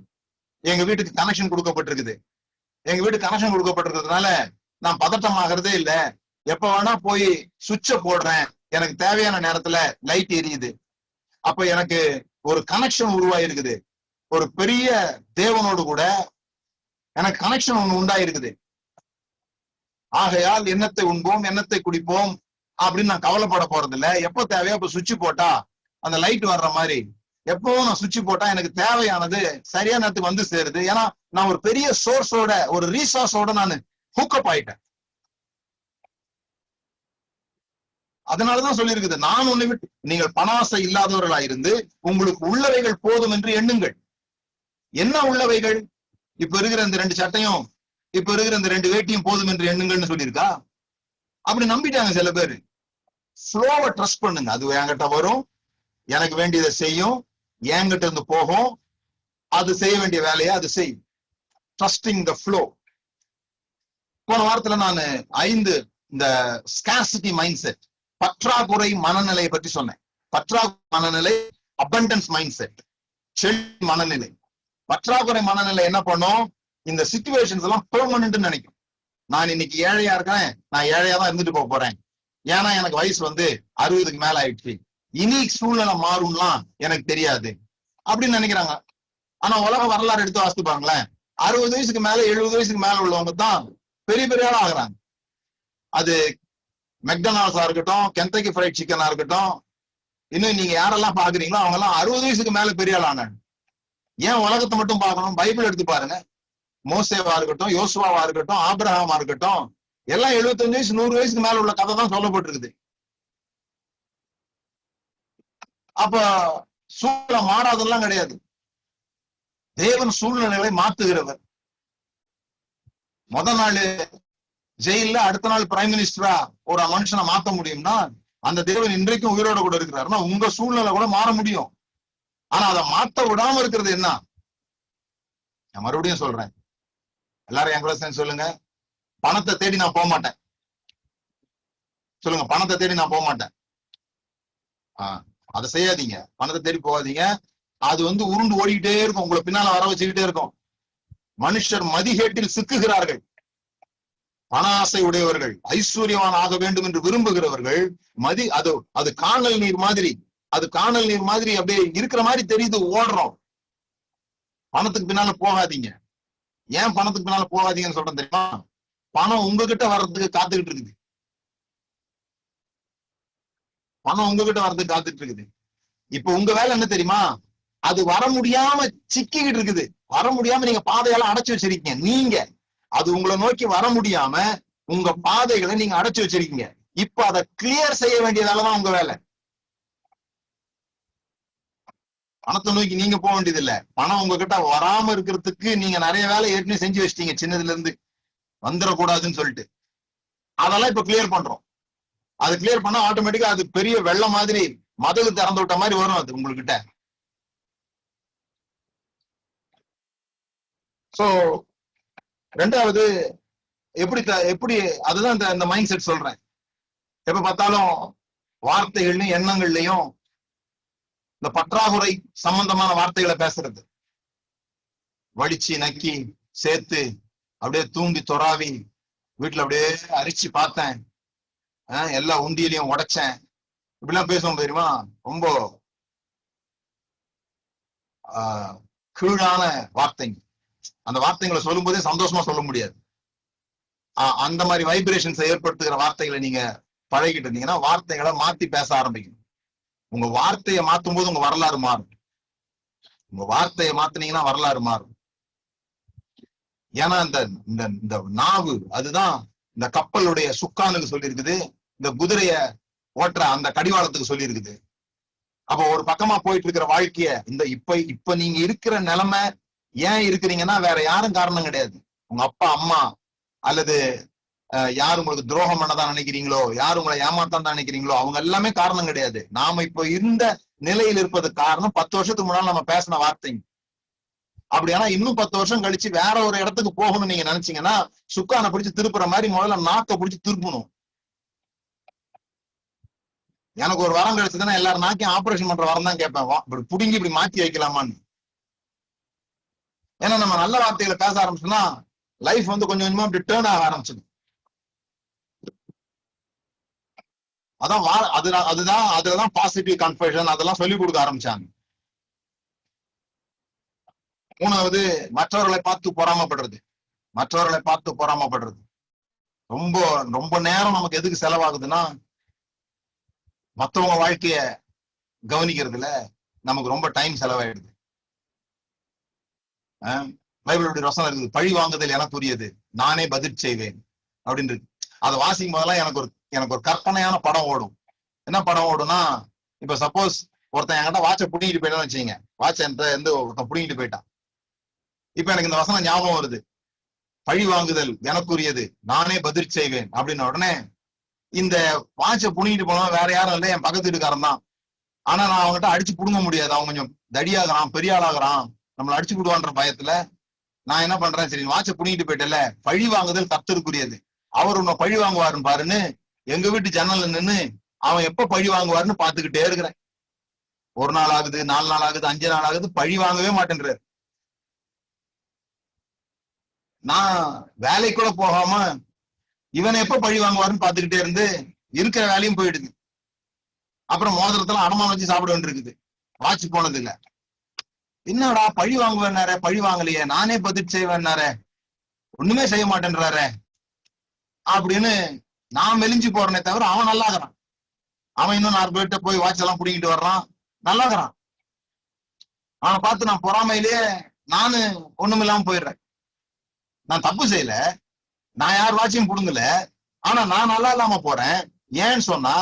எங்க வீட்டுக்கு கனெக்ஷன் கொடுக்கப்பட்டிருக்குது. எங்க வீட்டுக்கு கனெக்ஷன் கொடுக்கப்பட்டிருக்கிறதுனால நான் பதட்டம் ஆகிறதே இல்லை. எப்ப வேணா போய் சுவிட்ச போடுறேன், எனக்கு தேவையான நேரத்துல லைட் எரியுது. அப்ப எனக்கு ஒரு கனெக்ஷன் உருவாயிருக்குது. ஒரு பெரிய தேவனோடு கூட எனக்கு கனெக்ஷன் ஒண்ணு உண்டாயிருக்குது. ஆகையால் எண்ணத்தை உண்போம், எண்ணத்தை குடிப்போம் அப்படின்னு நான் கவலைப்பட போறது இல்லை. எப்போ தேவையோ அப்ப சுவிட்ச் போட்டா அந்த லைட் வர்ற மாதிரி, எப்பவும் நான் சுவிட்ச் போட்டா எனக்கு தேவையானது சரியான நேரத்துக்கு வந்து சேருது. ஏன்னா நான் ஒரு பெரிய சோர்ஸோட, ஒரு ரீசோர்ஸோட நான் ஹூக்கப் ஆயிட்டேன். அதனாலதான் சொல்லியிருக்குது, நான் ஒண்ணு விட்டு நீங்கள் பணாசை இல்லாதவர்களா இருந்து உங்களுக்கு உள்ளவைகள் போதும் என்று எண்ணுங்கள். என்ன உள்ளவைகள்? இப்ப இருக்கிற இந்த 2 சட்டையும், இப்ப இருக்கிற இந்த 2 வேட்டியும் போதும் என்று எண்ணுங்கள்னு சொல்லியிருக்கா? அப்படி நம்பிட்டாங்க சில பேரு. ஃப்ளோவை ட்ரஸ்ட் பண்ணுங்க. அது என்கிட்ட வரும், எனக்கு வேண்டியதை செய்யும், என்கிட்ட இருந்து போகும், அது செய்ய வேண்டிய வேலையை அது செய்யும். Trusting the flow. போன வாரத்துல நான் 5 இந்த ஸ்கார்சிட்டி மைண்ட் செட், பற்றாக்குறை மனநிலையை பற்றி சொன்னேன். பற்றாக்குறை மனநிலை, அபண்டன்ஸ் மைண்ட் செட், செல்வி மனநிலை. பற்றாக்குறை மனநிலை என்ன பண்ணும்? இந்த சிச்சுவேஷன்ஸ் எல்லாம் பெர்மனன்ட் நினைக்கும். நான் இன்னைக்கு ஏழையா இருக்கேன், நான் ஏழையா தான் இருந்துட்டு போக போறேன், ஏன்னா எனக்கு வயசு 60க்கு மேல ஆயிடுச்சு, இனி சூழ்நிலை மாறும்லாம் எனக்கு தெரியாது அப்படின்னு நினைக்கிறாங்க. ஆனா உலக வரலாறு எடுத்து வாசித்து பாருங்களேன், 60 வயசுக்கு மேல 70 வயசுக்கு மேல உள்ளவங்க தான் பெரிய பெரிய ஆளா ஆகுறாங்க. அது மெக்டொனால்ட்ஸா இருக்கட்டும், கென்டக்கி ஃப்ரைட் சிக்கனா இருக்கட்டும், இன்னும் நீங்க யாரெல்லாம் பாக்குறீங்களோ அவங்க எல்லாம் 60 வயசுக்கு மேல பெரிய ஆளான. ஏன் உலகத்தை மட்டும் பார்க்கணும்? பைபிள் எடுத்து பாருங்க. மோசேவா இருக்கட்டும், யோசுவாவா இருக்கட்டும், ஆபிரகாமா இருக்கட்டும், எல்லாம் 75 வயசு 100 வயசுக்கு மேல உள்ள கதை தான் சொல்லப்பட்டிருக்குது. அப்ப சூழ்நிலை மாறாதெல்லாம் கிடையாது. தேவன் சூழ்நிலைகளை மாத்துகிறவர். முத நாள் ஜெயில, அடுத்த நாள் பிரைம் மினிஸ்டரா ஒரு மனுஷனை மாத்த முடியும்னா அந்த தேவன் இன்றைக்கும் உயிரோட கூட இருக்கிறாருன்னா உங்க சூழ்நிலை கூட மாற முடியும். ஆனா அதை மாத்த விடாம இருக்கிறது என்ன? நான் மறுபடியும் சொல்றேன், எல்லாரும் என் கூட சேர்ந்து சொல்லுங்க, பணத்தை தேடி நான் போக மாட்டேன். சொல்லுங்க, பணத்தை தேடி நான் போக மாட்டேன். அதை செய்யாதீங்க, பணத்தை தேடி போகாதீங்க. அது உருண்டு ஓடிக்கிட்டே இருக்கும், உங்களை பின்னால வர வச்சுக்கிட்டே இருக்கும். மனுஷர் மதிகேட்டில் சிக்குகிறார்கள். பண ஆசை உடையவர்கள், ஐஸ்வர்யவான் ஆக வேண்டும் என்று விரும்புகிறவர்கள், அது காணல் நீர் மாதிரி, அது காணல் நீர் மாதிரி அப்படியே இருக்கிற மாதிரி தெரியுது, ஓடுறோம். பணத்துக்கு பின்னால போகாதீங்க. ஏன் பணத்துக்கு பின்னால போகாதீங்கன்னு சொல்றேன் தெரியுமா? பணம் உங்ககிட்ட வர்றதுக்கு காத்துக்கிட்டு இருக்குது. பணம் உங்ககிட்ட வர்றதுக்கு காத்துட்டு இருக்குது. இப்ப உங்க வேலை என்ன தெரியுமா? அது வர முடியாம சிக்கிக்கிட்டு இருக்குது. வர முடியாம நீங்க பாதையெல்லாம் அடைச்சு வச்சிருக்கீங்க. நீங்க அது உங்களை நோக்கி வர முடியாம உங்க பாதைகளை நீங்க அடைச்சு வச்சிருக்கீங்க. இப்ப அதை கிளியர் செய்ய வேண்டியதாலதான் உங்க வேலை. பணத்தை நோக்கி நீங்க போக வேண்டியது இல்ல. பணம் உங்ககிட்ட வராம இருக்கிறதுக்கு நீங்க நிறைய வேலை ஏற்கனவே செஞ்சு வச்சிட்டீங்க, சின்னதுல இருந்து வந்துடக்கூடாதுன்னு சொல்லிட்டு. அதெல்லாம் இப்ப கிளியர் பண்றோம். அது கிளியர் பண்ணா ஆட்டோமேட்டிக்கா அது பெரிய வெள்ளம் மாதிரி, மதகு திறந்து விட்ட மாதிரி வரும் அது உங்ககிட்ட. சோ ரெண்டாவது, எப்படி அதுதான் இந்த மைண்ட் செட் சொல்றேன். எப்ப பார்த்தாலும் வார்த்தைகள்லயும் எண்ணங்கள்லயும் இந்த பற்றாக்குறை சம்பந்தமான வார்த்தைகளை பேசுறது, வடிச்சு நக்கி சேர்த்து அப்படியே தூண்டி தொறாவி வீட்டுல அப்படியே அரிச்சு பார்த்தேன், எல்லா உண்டியிலையும் உடைச்சேன், இப்படிலாம் பேசுவோம் தெரியுமா? ரொம்ப கீழான வார்த்தைங்க. அந்த வார்த்தைகளை சொல்லும் போதே சந்தோஷமா சொல்ல முடியாது. அந்த மாதிரி வைப்ரேஷன்ஸை ஏற்படுத்துகிற வார்த்தைகளை நீங்க பழகிட்டு இருந்தீங்கன்னா வார்த்தைகளை மாத்தி பேச ஆரம்பிக்கணும். உங்க வார்த்தையை மாத்தும் போது உங்க வரலாறு மாறும். உங்க வார்த்தையை மாத்தினீங்கன்னா வரலாறு மாறும். ஏன்னா இந்த நாவு அதுதான் இந்த கப்பலுடைய சுக்கானுக்கு சொல்லி இருக்குது, இந்த குதிரைய ஓட்டுற அந்த கடிவாளத்துக்கு சொல்லி இருக்குது. அப்போ ஒரு பக்கமா போயிட்டு இருக்கிற வாழ்க்கைய இப்ப நீங்க இருக்கிற நிலைமை ஏன் இருக்கிறீங்கன்னா வேற யாரும் காரணம் கிடையாது. உங்க அப்பா அம்மா அல்லது யார் உங்களுக்கு துரோகம் பண்ணதான் நினைக்கிறீங்களோ, யார் உங்களை ஏமாத்தான் நினைக்கிறீங்களோ, அவங்க எல்லாமே காரணம் கிடையாது. நாம இப்ப இந்த நிலையில் இருப்பதுக்கு காரணம் 10 வருஷத்துக்கு முன்னாடி நம்ம பேசின வார்த்தைங்க. அப்படியானா இன்னும் 10 வருஷம் கழிச்சு வேற ஒரு இடத்துக்கு போகணும்னு நீங்க நினைச்சீங்கன்னா சுக்கானை பிடிச்சு திருப்புற மாதிரி முதல்ல நாக்கை பிடிச்சு திருப்பணும். எனக்கு ஒரு வரம் கிடைச்சதுன்னா எல்லாரும் நாக்கையும் ஆபரேஷன் பண்ற வரம் தான் கேட்பேன், இப்படி புடுங்கி இப்படி மாத்தி வைக்கலாமான்னு. ஏன்னா நம்ம நல்ல வார்த்தைகளை பேச ஆரம்பிச்சோம்னா லைஃப் கொஞ்சம் கொஞ்சமா அப்படி டேர்ன் ஆக ஆரம்பிச்சது. அதுலதான் பாசிட்டிவ் கன்ஃபெஷன் அதெல்லாம் சொல்லிக் கொடுக்க ஆரம்பிச்சாங்க. மூணாவது, மற்றவர்களை பார்த்து பொறாமப்படுறது. மற்றவர்களை பார்த்து பொறாமப்படுறது ரொம்ப ரொம்ப நேரம் நமக்கு எதுக்கு செலவாகுதுன்னா மற்றவங்க வாழ்க்கைய கவனிக்கிறதுல நமக்கு ரொம்ப டைம் செலவாயிடுது. பைபிளுடைய வசனம் இருக்குது, பழி வாங்குதல் எனக்குரியது, நானே பதில் செய்வேன் அப்படின்னு இருக்கு. அதை வாசிக்கும் போதெல்லாம் எனக்கு ஒரு கற்பனையான படம் ஓடும். என்ன படம் ஓடும்னா, இப்ப சப்போஸ் ஒருத்தன் என்கிட்ட வாட்சை புடிங்கிட்டு போயிட்டான்னு வச்சுங்க, வாட்சை ஒருத்தன் புடிங்கிட்டு போயிட்டான். இப்ப எனக்கு இந்த வசனம் ஞாபகம் வருது, பழி வாங்குதல் எனக்குரியது, நானே பதில் செய்வேன் அப்படின்ன உடனே இந்த வாட்சை புனிட்டு போனோம் வேற யாரும் இல்லை, என் பக்கத்து வீட்டுக்காரன் தான். ஆனா நான் அவங்ககிட்ட அடிச்சு புடுங்க முடியாது, அவன் கொஞ்சம் தடியாகிறான், பெரிய ஆளாகிறான், நம்மளை அடிச்சு விடுவான்ற பயத்துல நான் என்ன பண்றேன், சரி வாட்சை புனிட்டு போயிட்டல, பழி வாங்குதல் கர்த்தருக்குரியது, அவர் உன்னை பழி வாங்குவாருன்னு பாருன்னு எங்க வீட்டு ஜன்னல்ல நின்னு அவன் எப்ப பழி வாங்குவாருன்னு பாத்துக்கிட்டே இருக்கிறேன். 1 நாள் ஆகுது, 4 நாள் ஆகுது, 5 நாள் ஆகுது, பழி வாங்கவே மாட்டேன்றாரு. நான் வேலைக்கு கூட போகாம இவனை எப்ப பழி வாங்குவாருன்னு பாத்துக்கிட்டே இருந்து இருக்கிற வேலையும் போயிடுது. அப்புறம் மோதிரத்துல அடமானம் வச்சு சாப்பிட வேண்டியிருக்குது, வாட்ச் போனது இல்ல. என்னடா பழி வாங்குவேன்னார, பழி வாங்கலையே, நானே பதில் செய்வேன்னார, ஒண்ணுமே செய்ய மாட்டேன்றாரு அப்படின்னு நான் மெலிஞ்சு போறேனே தவிர அவன் நல்லாகிறான். அவன் இன்னும் 4 பேர்கிட்ட போய் வாட்ச் எல்லாம் புடிங்கிட்டு வர்றான், நல்லாகிறான். அவனை பார்த்து நான் பொறாமையிலேயே நானு ஒண்ணுமில்லாம போயிடுறேன். நான் தப்பு செய்யல, நான் யார் வாட்சியும் புடுங்கல, ஆனா நான் நல்லா இல்லாம போறேன். ஏன்னு சொன்னா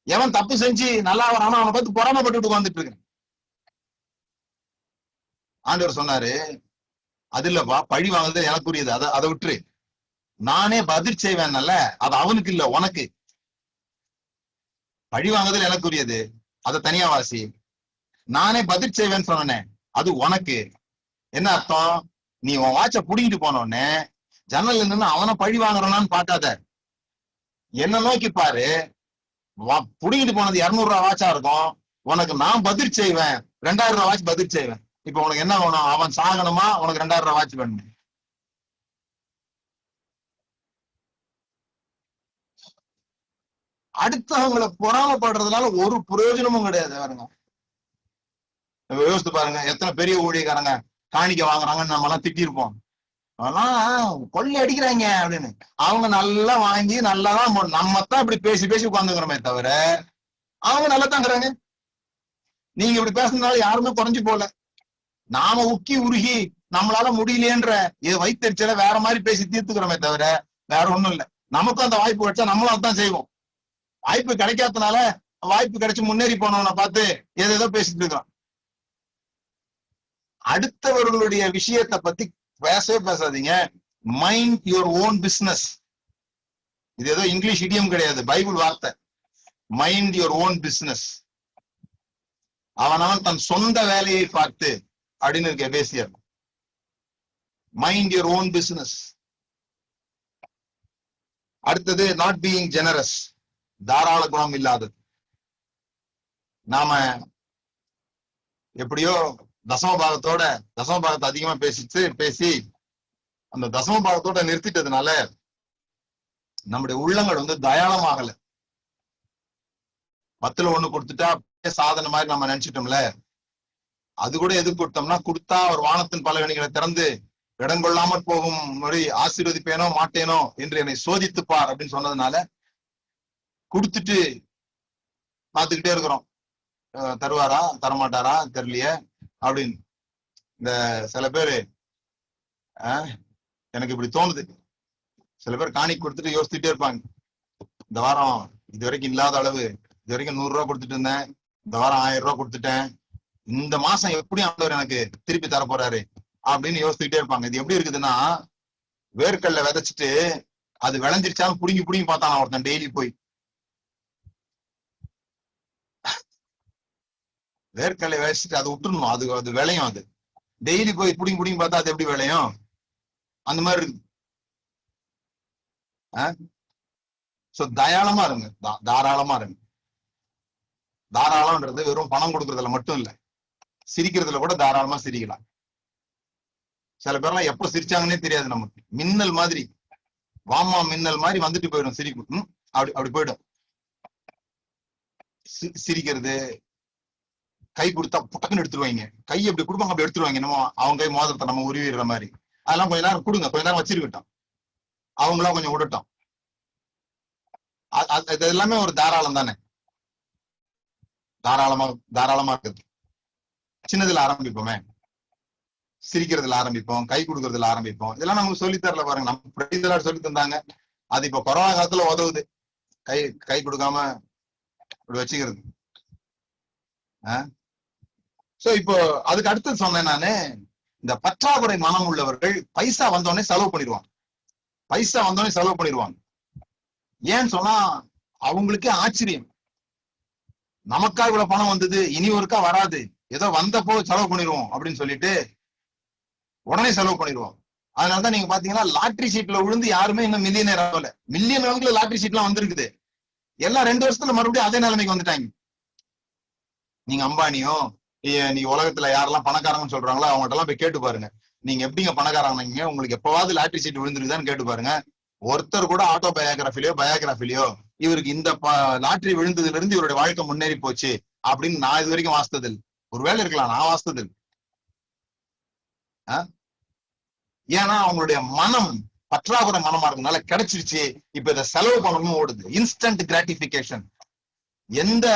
எவன் தப்பு செஞ்சு நல்லா வரானோ அவனை பார்த்து பொறாமப்பட்டு வந்துட்டு இருக்கேன். ஆண்டவர் சொன்னாரு, அது இல்லப்பா, பழி வாங்குறது எனக்குரியது, அதை விட்டுரு, நானே பதில் செய்வேன்ல, அது அவனுக்கு இல்ல உனக்கு. பழி வாங்குதல் எனக்குரியது, அதை தனியா வாசி. நானே பதில் செய்வேன்னு சொன்னேன், அது உனக்கு. என்ன அர்த்தம், நீ உன் வாட்சை புடிங்கிட்டு போனோடனே ஜன்னல் நின்று அவனை பழி வாங்குறான்னு பார்க்காத, என்ன நோக்கி பாரு. புடிங்கிட்டு போனது 200 ரூபாய் வாட்சா இருக்கும், உனக்கு நான் பதில் செய்வேன், 2000 ரூபாய் வாட்ச் பதில் செய்வேன். இப்ப உனக்கு என்ன வேணும், அவன் சாகணுமா, உனக்கு 2000 ரூபாய் வாட்ச் வேணும்? அடுத்தவங்களை பொறாமப்படுறதுனால ஒரு பிரயோஜனமும் கிடையாது. பாருங்க, யோசித்து பாருங்க, எத்தனை பெரிய ஊழியக்காரங்க காணிக்க வாங்குறாங்கன்னு நம்ம எல்லாம் திட்டிருப்போம், அதெல்லாம் கொள்ளை அடிக்கிறாங்க அப்படின்னு. அவங்க நல்லா வாங்கி நல்லாதான், நம்ம தான் இப்படி பேசி பேசி உட்காந்துக்கிறோமே தவிர அவங்க நல்லா தாங்கிறாங்க. நீங்க இப்படி பேசுறதுனால யாருமே குறைஞ்சு போல. நாம உக்கி உருகி நம்மளால முடியலையன்ற வைத்தறிச்சல வேற மாதிரி பேசி தீர்த்துக்கிறோமே தவிர வேற ஒண்ணும் இல்லை. நமக்கும் அந்த வாய்ப்பு கிடைச்சா நம்மளும் அதான் செய்வோம். வாய்ப்பு கிடைக்காதனால வாய்ப்பு கிடைச்சு முன்னேறி போனவனை பார்த்து ஏதேதோ பேசிட்டு இருக்கிறோம். அடுத்தவர்களுடைய விஷயத்தை பத்தி பேசவே பேசாதீங்க. Mind your own business. இது ஏதோ இங்கிலீஷ் இடியம் கிடையாது, பைபிள் வார்த்தை. Mind your own business. அவனவன் தன் சொந்த வேலையை பார்த்து அப்படின்னு இருக்கு எபேசியர். Mind your own business. அடுத்தது நாட் பீயிங் ஜெனரஸ், தாராள குணம் இல்லாதது. நாம எப்படியோ தசமபாகத்தை அதிகமா பேசி அந்த தசமபாகத்தோட நிறுத்திட்டதுனால நம்முடைய உள்ளங்கள் தயாளமாகல. 10ல் 1 கொடுத்துட்டா சாதனை மாதிரி நம்ம நினைச்சிட்டோம்ல. அது கூட எது கொடுத்தோம்னா, கொடுத்தா ஒரு வானத்தின் பலகணிகளை திறந்து இடங்கொள்ளாமற் போகும் முறை ஆசீர்வதிப்பேனோ மாட்டேனோ என்று என்னை சோதித்துப்பார் அப்படின்னு சொன்னதுனால கொடுத்துட்டு பார்த்துக்கிட்டே இருக்கிறோம். தருவாரா தரமாட்டாரா தெரியலையே அப்படின்னு. இந்த சில பேரு எனக்கு இப்படி தோணுது, சில பேர் காணிக்கை கொடுத்துட்டு யோசிச்சுட்டே இருப்பாங்க, இந்த வாரம் இது வரைக்கும் இல்லாத அளவு, இது வரைக்கும் 100 ரூபாய் கொடுத்துட்டு இருந்தேன், இந்த வாரம் 1000 ரூபாய் கொடுத்துட்டேன், இந்த மாசம் எப்படி ஆண்டவர் எனக்கு திருப்பி தர போறாரு அப்படின்னு யோசிச்சுக்கிட்டே இருப்பாங்க. இது எப்படி இருக்குதுன்னா, வேர்க்கல்ல விதைச்சிட்டு அது விளைஞ்சிருச்சாலும் புடுங்கி பார்த்தானா ஒருத்தன் டெய்லி போய். வேர்க்கல்லை விதைச்சிட்டு அதை விட்டுருணும், அது விளையும். அது டெய்லி போய் புடுங்கி பார்த்தா அது எப்படி விளையும்? அந்த மாதிரி இருக்கு. தயாளமா இருங்க, தாராளமா இருங்க. தாராளம்ன்றது வெறும் பணம் கொடுக்கறதுல மட்டும் இல்ல, சிரிக்கிறதுல கூட தாராளமா சிரிக்கலாம். சில பேர்லாம் எப்ப சிரிச்சாங்கன்னே தெரியாது நமக்கு. மின்னல் மாதிரி, வாமா மின்னல் மாதிரி வந்துட்டு போயிடும் சிரிப்பு. அப்படி போயிடும். சிரிக்கிறது, கை கொடுத்தா புட்டக்குன்னு எடுத்துருவாங்க, கை அப்படி கொடுப்பாங்க, அப்படி எடுத்துருவாங்க, நம்ம அவங்க கை மோதிரத்தை நம்ம உருவிடுற மாதிரி. அதெல்லாம் கொஞ்ச நேரம் கொடுங்க, கொஞ்ச நேரம் வச்சிருக்கட்டும், அவங்களா கொஞ்சம் விடட்டும். இது எல்லாமே ஒரு தாராளம் தானே. தாராளமா இருக்குது. சின்னதுல ஆரம்பிப்போமே, சிரிக்கிறதுல ஆரம்பிப்போம், கை கொடுக்கறதுல ஆரம்பிப்போம். இதெல்லாம் நமக்கு சொல்லித்தரல பாருங்க, நம்ம சொல்லி தந்தாங்க. அது இப்ப கொரோனா காலத்துல உதவுது, கை கொடுக்காம இப்படி வச்சுக்கிறது. சோ இப்போ அதுக்கு அடுத்து சொன்னேன் நானு, இந்த பற்றாக்குறை மனம் உள்ளவர்கள் பைசா வந்தோடனே செலவு பண்ணிடுவாங்க. ஏன்னு சொன்னா அவங்களுக்கே ஆச்சரியம். நமக்கா இவ்வளவு பணம் வந்தது, இனி ஒருக்கா வராது, ஏதோ வந்தப்போ செலவு பண்ணிடுவோம் அப்படின்னு சொல்லிட்டு உடனே செலவு பண்ணிடுவோம். அதனாலதான் நீங்க பாத்தீங்கன்னா லாட்ரி சீட்ல விழுந்து யாருமே இன்னும் மில்லியனர் ஆகல. மில்லியன் கணக்குல லாட்ரி சீட் எல்லாம் வந்திருக்குது. எல்லாம் 2 வருஷத்துல மறுபடியும் அதே நிலைமைக்கு வந்துட்டாங்க. நீங்க அம்பானியோ நீங்க உலகத்துல யாரெல்லாம் பணக்காரங்கன்னு சொல்றாங்களோ அவங்ககிட்ட எல்லாம் போய் கேட்டு பாருங்க, நீங்க எப்படிங்க பணக்காரங்க, உங்களுக்கு எப்பவாவது லாட்ரி சீட் விழுந்துருக்குதான்னு கேட்டு பாருங்க. ஒருத்தர் கூட ஆட்டோ பயோகிராஃபிலியோ இவருக்கு இந்த லாட்ரி விழுந்ததுல இருந்து இவருடைய வாழ்க்கை முன்னேறி போச்சு அப்படின்னு நான் இது வரைக்கும் வாசித்ததில். ஒருவேளை இருக்கலாம், நான் வாசித்ததில். ஏன்னா அவங்களுடைய மனம் பற்றாக்குறை மனமா இருக்கனால கிடைச்சிருச்சு, இப்ப இதை செலவு பண்ணணும் ஓடுது. Instant gratification. எந்த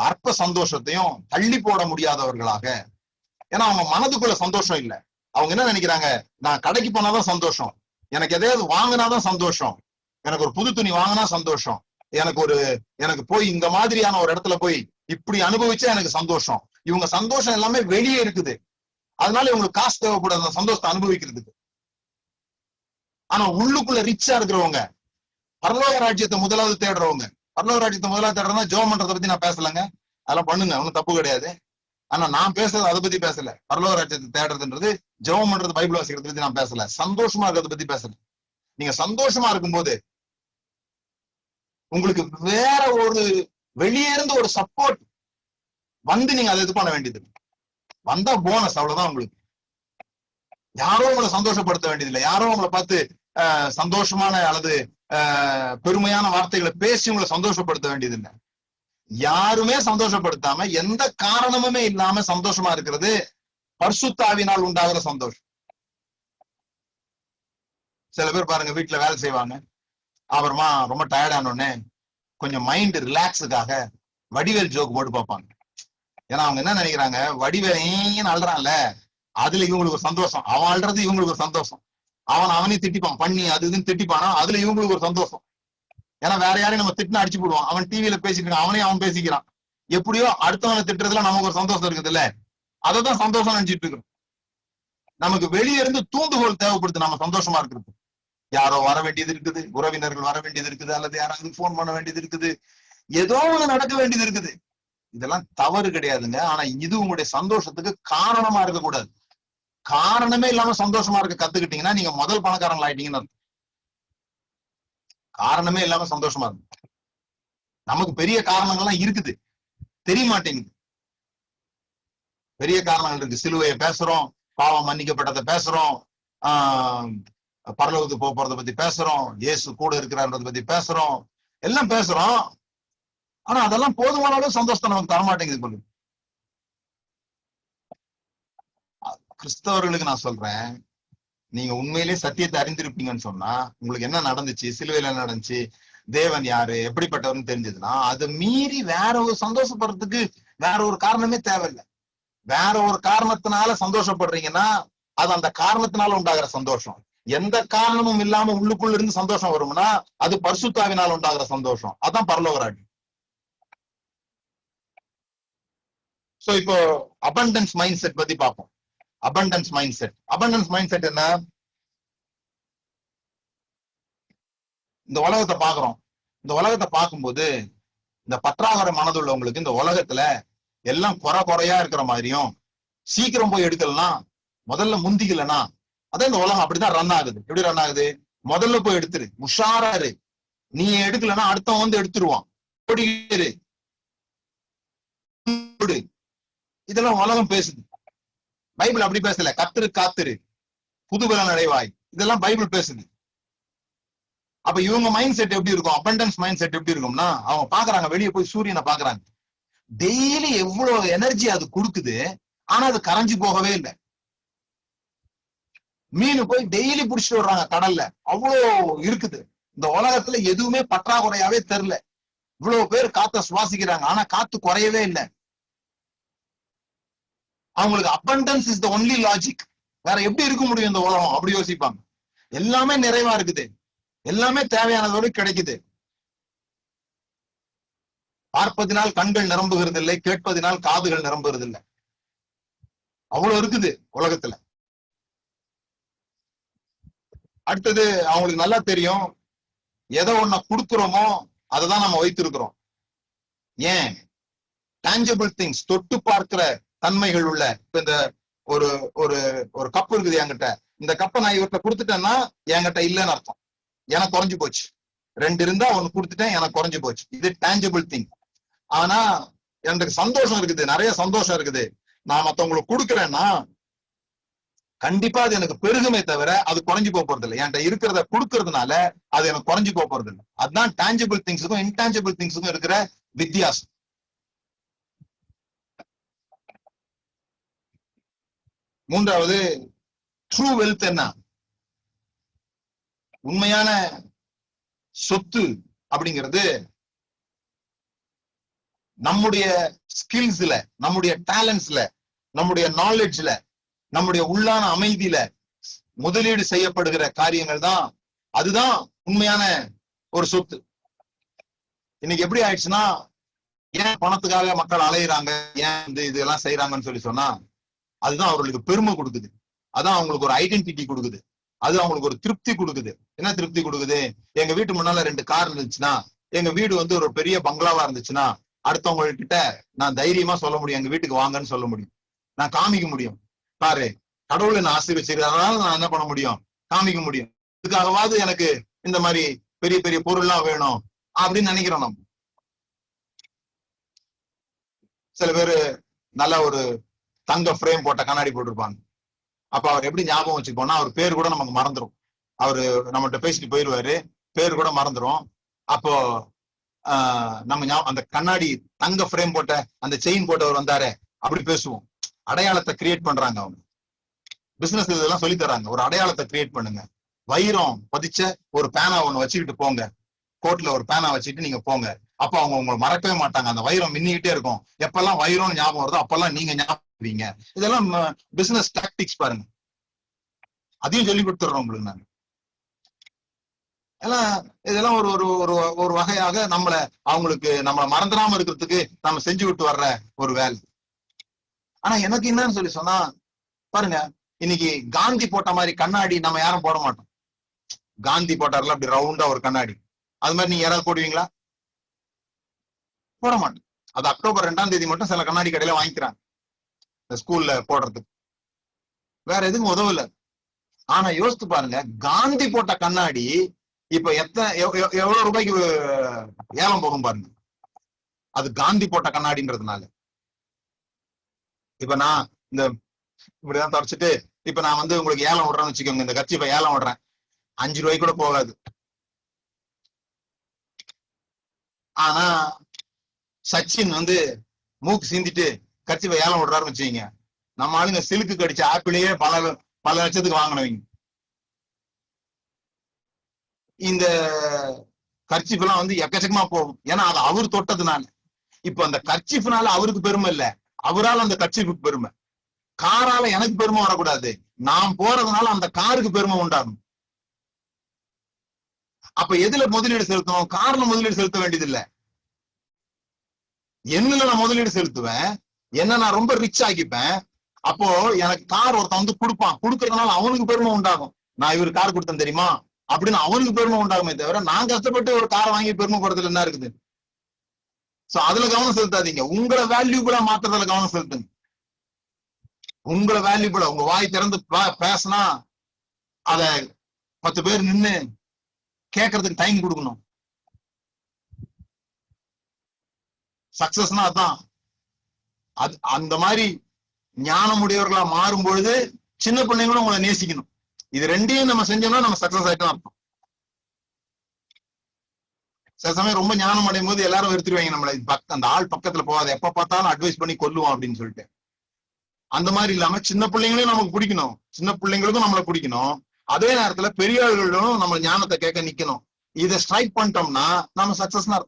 அற்ப சந்தோஷத்தையும் தள்ளி போட முடியாதவர்களாக. ஏன்னா அவங்க மனதுக்குள்ள சந்தோஷம் இல்லை. அவங்க என்ன நினைக்கிறாங்க, நான் கடைக்கு போனாதான் சந்தோஷம், எனக்கு எதையாவது வாங்கினாதான் சந்தோஷம், எனக்கு ஒரு புது துணி வாங்கினா சந்தோஷம், எனக்கு போய் இந்த மாதிரியான ஒரு இடத்துல போய் இப்படி அனுபவிச்சா எனக்கு சந்தோஷம். இவங்க சந்தோஷம் எல்லாமே வெளியே இருக்குது. அதனால இவங்களுக்கு காசு தேவைப்படாத அந்த சந்தோஷத்தை அனுபவிக்கிறதுக்கு. ஆனா உள்ளுக்குள்ள ரிச்சா இருக்கிறவங்க, பரலோக ராஜ்யத்தை முதலாவது தேடுறவங்க, பரலோக ராஜ்யத்தை முதலாவது தேடுறதா ஜெபம் பண்றதை பத்தி நான் பேசலங்க, அதெல்லாம் பண்ணுங்க, ஒன்னும் தப்பு கிடையாது. ஆனா நான் பேசுறது அதை பத்தி பேசல. பரலோக ராஜ்யத்தை தேடுறதுன்றது ஜெபம் பண்றது, பைபிள் வாசிக்கிறத பத்தி நான் பேசல. சந்தோஷமா இருக்கிறத பத்தி பேசல. நீங்க சந்தோஷமா இருக்கும்போது உங்களுக்கு வேற ஒரு வெளியே இருந்து ஒரு சப்போர்ட் வந்து நீங்க அதை இது பண்ண வேண்டியது. வந்தா போனஸ், அவ்வளவுதான். உங்களுக்கு யாரோ உங்களை சந்தோஷப்படுத்த வேண்டியதில்லை. யாரோ உங்களை பார்த்து சந்தோஷமான அல்லது பெருமையான வார்த்தைகளை பேசி உங்களை சந்தோஷப்படுத்த வேண்டியதில்லை. யாருமே சந்தோஷப்படுத்தாம எந்த காரணமுமே இல்லாம சந்தோஷமா இருக்கிறது பரிசுத்த ஆவியினால் உண்டாகிற சந்தோஷம். சில பேர் பாருங்க, வீட்டுல வேலை செய்வாங்க, அப்புறமா ரொம்ப டயர்டானோடனே கொஞ்சம் மைண்ட் ரிலாக்ஸுக்காக வடிவேல் ஜோக் போட்டு பார்ப்பாங்க. ஏன்னா அவங்க என்ன நினைக்கிறாங்க, வடிவேல் அழுறான்ல, அதுல இவங்களுக்கு ஒரு சந்தோஷம், அவன் அழுறது இவங்களுக்கு ஒரு சந்தோஷம், அவனையும் திட்டிப்பான், பண்ணி அது இதுன்னு திட்டிப்பானா, அதுல இவங்களுக்கு ஒரு சந்தோஷம். ஏன்னா வேற யாரையும் நம்ம திட்டினா அடிச்சு போடுவோம், அவன் டிவியில பேசிட்டு இருக்கான், அவன் பேசிக்கிறான். எப்படியோ அடுத்தவனை திட்டுறதுல நமக்கு ஒரு சந்தோஷம் இருக்குது இல்ல, அதைதான் சந்தோஷம் நினைச்சிட்டு இருக்கிறோம். நமக்கு வெளியே இருந்து தூண்டுகோல் தேவைப்படுது நம்ம சந்தோஷமா இருக்கிறது. யாரோ வர வேண்டியது இருக்குது, உறவினர்கள் வர வேண்டியது இருக்குது, அல்லது யாராவது போன் பண்ண வேண்டியது இருக்குது, ஏதோ ஒண்ணு நடக்க வேண்டியது இருக்குது. இதெல்லாம் தவறு கிடையாதுங்க. ஆனா இது உங்களுடைய சந்தோஷத்துக்கு காரணமா இருக்கக்கூடாது. காரணமே இல்லாம சந்தோஷமா இருக்க கத்துக்கிட்டீங்கன்னா நீங்க முதல் பணக்காரங்கள் ஆயிட்டீங்கன்னு. காரணமே இல்லாம சந்தோஷமா இருக்கு. நமக்கு பெரிய காரணங்கள்லாம் இருக்குது, தெரிய மாட்டேங்குது. பெரிய காரணங்கள் இருக்கு. சிலுவையை பேசுறோம், பாவம் மன்னிக்கப்பட்டதை பேசுறோம், பரலோகத்துக்கு போறதை பத்தி பேசுறோம், இயேசு கூட இருக்கிறான்றதை பத்தி பேசுறோம், எல்லாம் பேசுறோம். ஆனா அதெல்லாம் போதுமான அளவு சந்தோஷத்தை நமக்கு தரமாட்டேங்குது. போல கிறிஸ்தவர்களுக்கு நான் சொல்றேன், நீங்க உண்மையிலேயே சத்தியத்தை அறிந்திருப்பீங்கன்னு சொன்னா, உங்களுக்கு என்ன நடந்துச்சு, சிலுவையில நடந்துச்சு, தேவன் யாரு, எப்படிப்பட்டவர்னு தெரிஞ்சதுன்னா, அதை மீறி வேற ஒரு சந்தோஷப்படுறதுக்கு வேற ஒரு காரணமே தேவையில்லை. வேற ஒரு காரணத்தினால சந்தோஷப்படுறீங்கன்னா அது அந்த காரணத்தினால உண்டாகிற சந்தோஷம். எந்த காரணமும் இல்லாம உள்ளுக்குள்ள இருந்து சந்தோஷம் வரும்னா அது பரிசுத்த ஆவியினால் உண்டாகிற சந்தோஷம். அதான் பரலோக ராஜ்யம். சோ இப்போ அபண்டன்ஸ் மைண்ட் செட் பத்தி பார்ப்போம். அபண்டன்ஸ் மைண்ட் செட் என்ன? இந்த உலகத்தை பாக்குறோம். இந்த உலகத்தை பார்க்கும்போது இந்த பற்றாக்குறை மனதுள்ளவங்களுக்கு இந்த உலகத்துல எல்லாம் குறையா இருக்கிற மாதிரியும், சீக்கிரம் போய் எடுக்கலாம், முதல்ல முந்திக்கலனா, அதான் இந்த உலகம் அப்படிதான் ரன் ஆகுது. எப்படி ரன் ஆகுது? முதல்ல போய் எடுத்துரு, உஷாராரு, நீ எடுக்கலன்னா அடுத்தவன் வந்து எடுத்துருவான், இதெல்லாம் உலகம் பேசுது. பைபிள் அப்படி பேசல. கத்திரு காத்திரு, புதுபலன் அடைவாய், இதெல்லாம் பைபிள் பேசுது. அப்ப இவங்க மைண்ட் செட் எப்படி இருக்கும்? அபண்டன்ஸ் மைண்ட் செட் எப்படி இருக்கும்னா, அவங்க பாக்குறாங்க, வெளியே போய் சூரியனை பாக்குறாங்க, டெய்லி எவ்வளவு எனர்ஜி அது கொடுக்குது, ஆனா அது கரைஞ்சு போகவே இல்லை. மீன் போய் டெய்லி புடிச்சிட்டு வர்றாங்க கடல்ல, அவ்வளோ இருக்குது. இந்த உலகத்துல எதுவுமே பற்றாக்குறையாவே தெரியல. இவ்வளவு பேர் காத்த சுவாசிக்கிறாங்க, ஆனா காத்து குறையவே இல்லை. அவங்களுக்கு abundance is the only logic. வேற எப்படி இருக்க முடியும் இந்த உலகம்? அப்படி யோசிப்பாங்க. எல்லாமே நிறைவா இருக்குது, எல்லாமே தேவையானதோடு கிடைக்குது. பார்ப்பதினால் கண்கள் நிரம்புகிறது இல்லை, கேட்பதினால் காதுகள் நிரம்புகிறது இல்லை. அவ்வளவு இருக்குது உலகத்துல. அடுத்தது அவங்களுக்கு நல்லா தெரியும், எதை ஒண்ண கொடுக்கிறோமோ அதை நம்ம வைத்திருக்கிறோம். ஏன்? டான்ஜிபிள் திங்ஸ், தொட்டு பார்க்கிற தன்மைகள் உள்ள. இந்த ஒரு ஒரு ஒரு கப் இருக்குது என்கிட்ட, இந்த கப்பை நான் இவர்கிட்ட கொடுத்துட்டேன்னா என்கிட்ட இல்லைன்னு அர்த்தம், எனக்கு குறைஞ்சு போச்சு. 2 இருந்தா ஒன்னு கொடுத்துட்டேன், எனக்கு குறைஞ்சு போச்சு. இது டான்ஜிபிள் திங். ஆனா எனக்கு சந்தோஷம் இருக்குது, நிறைய சந்தோஷம் இருக்குது. நான் மத்தவங்களுக்கு கொடுக்குறேன்னா கண்டிப்பா அது எனக்கு பெருகுமே தவிர அது குறைஞ்சு போறது இல்லை. என்கிட்ட இருக்கிறத கொடுக்கறதுனால அது எனக்கு குறைஞ்சு போறது இல்லை. அதுதான் டான்ஜிபிள் திங்ஸுக்கும் இன்டான்ஜிபிள் திங்ஸுக்கும் இருக்கிற வித்தியாசம். மூன்றாவது, ட்ரூ வெல்த் என்ன? உண்மையான சொத்து அப்படிங்கிறது நம்முடைய ஸ்கில்ஸ்ல, நம்முடைய டேலண்ட்ஸ்ல, நம்முடைய நாலேஜ்ல, நம்முடைய உள்ளான அமைதியில முதலீடு செய்யப்படுகிற காரியங்கள் தான். அதுதான் உண்மையான ஒரு சொத்து. இன்னைக்கு எப்படி ஆயிடுச்சுன்னா, ஏன் பணத்துக்காக மக்கள் அலையிறாங்க, ஏன் இதெல்லாம் செய்யறாங்கன்னு சொல்லி சொன்னா, அதுதான் அவர்களுக்கு பெருமை கொடுக்குது, அதான் அவங்களுக்கு ஒரு ஐடென்டிட்டி கொடுக்குது, அது அவங்களுக்கு ஒரு திருப்தி கொடுக்குது. என்ன திருப்தி கொடுக்குது? எங்க வீட்டு முன்னால 2 கார் இருந்துச்சுன்னா, எங்க வீடு வந்து ஒரு பெரிய பங்களாவா இருந்துச்சுன்னா, அடுத்தவங்க கிட்ட நான் தைரியமா சொல்ல முடியும், எங்க வீட்டுக்கு வாங்கன்னு சொல்ல முடியும், நான் காமிக்க முடியும். பாரு, கடவுளை நான் ஆசீர்வச்சிருக்கிறதுனால நான் என்ன பண்ண முடியும், காமிக்க முடியும். இதுக்காகவாது எனக்கு இந்த மாதிரி பெரிய பெரிய பொருள்லாம் வேணும் அப்படின்னு நினைக்கிறோம் நம்ம. சில பேரு நல்ல ஒரு தங்க ஃப்ரேம் போட்ட கண்ணாடி போட்டிருப்பாங்க. அப்ப அவர் எப்படி ஞாபகம் வச்சுக்கோன்னா, அவர் பேர் கூட நமக்கு மறந்துடும். அவரு நம்மகிட்ட பேசிட்டு போயிடுவாரு, பேர் கூட மறந்துடும். அப்போ நம்ம அந்த கண்ணாடி தங்க ஃப்ரேம் போட்ட அந்த செயின் போட்டவர் வந்தாரு அப்படி பேசுவோம். அடையாளத்தை கிரியேட் பண்றாங்க அவங்க. பிசினஸ் இதெல்லாம் சொல்லி தராங்க, ஒரு அடையாளத்தை கிரியேட் பண்ணுங்க. வைரம் பதிச்ச ஒரு பேனா ஒண்ணு வச்சுக்கிட்டு போங்க, கோட்ல ஒரு பேனா வச்சுட்டு நீங்க போங்க. அப்ப அவங்க உங்களை மறக்கவே மாட்டாங்க. அந்த வைரம் மின்னிக்கிட்டே இருக்கும். எப்பெல்லாம் வைரம்னு ஞாபகம் வருதோ அப்பெல்லாம் நீங்க ஞாபகம். இதெல்லாம் பிசினஸ் டாக்டிக்ஸ் பாருங்க. அதையும் சொல்லி கொடுத்துடுறோம் உங்களுக்கு நாங்க. இதெல்லாம் ஒரு ஒரு ஒரு வகையாக அவங்களுக்கு நம்மளை மறந்துடாம இருக்கிறதுக்கு நம்ம செஞ்சு விட்டு வர்ற ஒரு வேலை. ஆனா எனக்கு என்னன்னு சொல்லி சொன்னா, பாருங்க, இன்னைக்கு காந்தி போட்ட மாதிரி கண்ணாடி நம்ம யாரும் போட மாட்டோம். காந்தி போட்டார்ல அப்படி ரவுண்டா ஒரு கண்ணாடி, அது மாதிரி நீங்க யாராவது போடுவீங்களா? போட மாட்டோம். அது அக்டோபர் 2ஆம் தேதி மட்டும் சில கண்ணாடி கடையில வாங்கிக்கிறாங்க ஸ்கூல்ல போடுறதுக்கு, வேற எதுக்கும் உதவல. ஆனா யோசித்து பாருங்க, காந்தி போட்ட கண்ணாடி இப்ப எவ்வளவு ரூபாய்க்கு ஏலம் போகும் பாருங்க. அது காந்தி போட்ட கண்ணாடின்றதுனால. இப்ப நான் இந்த இப்படிதான் தொடச்சிட்டு இப்ப நான் வந்து உங்களுக்கு ஏலம் விடுறேன்னு வச்சுக்கோங்க, இந்த கட்சி இப்ப ஏலம் விடுறேன், 5 ரூபாய்க்கு கூட போகாது. ஆனா சச்சின் வந்து மூக்கு சிந்திட்டு கட்சி ஏலம் விடுறாருன்னு வச்சுக்கீங்க, நம்ம ஆளுங்க சிலுக்கு கடிச்ச ஆப்பிளையே பல லட்சத்துக்கு வாங்கினவங்க. இந்த கர்ச்சிஃப் எல்லாம் வந்து எக்கச்சக்கமா போகும், ஏன்னா அது அவர் தொட்டதுனால. இப்ப அந்த கர்ச்சிஃப்னால அவருக்கு பெருமை இல்ல, அவரால் அந்த கர்ச்சிஃபுக்கு பெருமை. காரால எனக்கு பெருமை வரக்கூடாது, நான் போறதுனால அந்த காருக்கு பெருமை உண்டாகும். அப்ப எதுல முதலீடு செலுத்தணும்? கார்ல முதலீடு செலுத்த வேண்டியது இல்ல, என்னல நான் முதலீடு செலுத்துவேன், என்ன நான் ரொம்ப ரிச் ஆக்கிப்பேன். அப்போ எனக்கு கார் ஒருத்தன் வந்து கொடுப்பான், கொடுக்கறதுனால அவனுக்கு பெருமை உண்டாகும். நான் இவரு கார் கொடுத்தேன் தெரியுமா அப்படின்னு அவனுக்கு பெருமை உண்டாகுமே தவிர, நான் கஷ்டப்பட்டு ஒரு காரை வாங்கி பெருமை படுறதுல என்ன இருக்குது? சோ அதுல கவனம் செலுத்தாதீங்க, உங்களை வேல்யூபிளா மாத்துறதுல கவனம் செலுத்துங்க. உங்களை வேல்யூபிளா உங்க வாய் திறந்து பேசினா அத 10 பேர் நின்னு கேட்கறதுக்கு டைம் கொடுக்கணும். சக்சஸ்னா அதான். அது அந்த மாதிரி ஞானம் உடையவர்களா மாறும் பொழுது சின்ன பிள்ளைங்களும் உங்களை நேசிக்கணும். இது ரெண்டையும் நம்ம செஞ்சோம்னா நம்ம சக்சஸ் ஆயிட்டோம் அர்த்தம். சில சமயம் ரொம்ப ஞானம் அடையும் போது எல்லாரும் வெறுத்துருவாங்க நம்மள, அந்த ஆள் பக்கத்துல போகாத, எப்ப பார்த்தாலும் அட்வைஸ் பண்ணி கொல்லுவோம் அப்படின்னு சொல்லிட்டு. அந்த மாதிரி இல்லாம சின்ன பிள்ளைங்களையும் நமக்கு பிடிக்கணும், சின்ன பிள்ளைங்களுக்கும் நம்மளை பிடிக்கணும், அதே நேரத்துல பெரியவர்களும் நம்ம ஞானத்தை கேட்க நிக்கணும். இதை ஸ்ட்ரைக் பண்ணிட்டோம்னா நம்ம சக்சஸ்னா.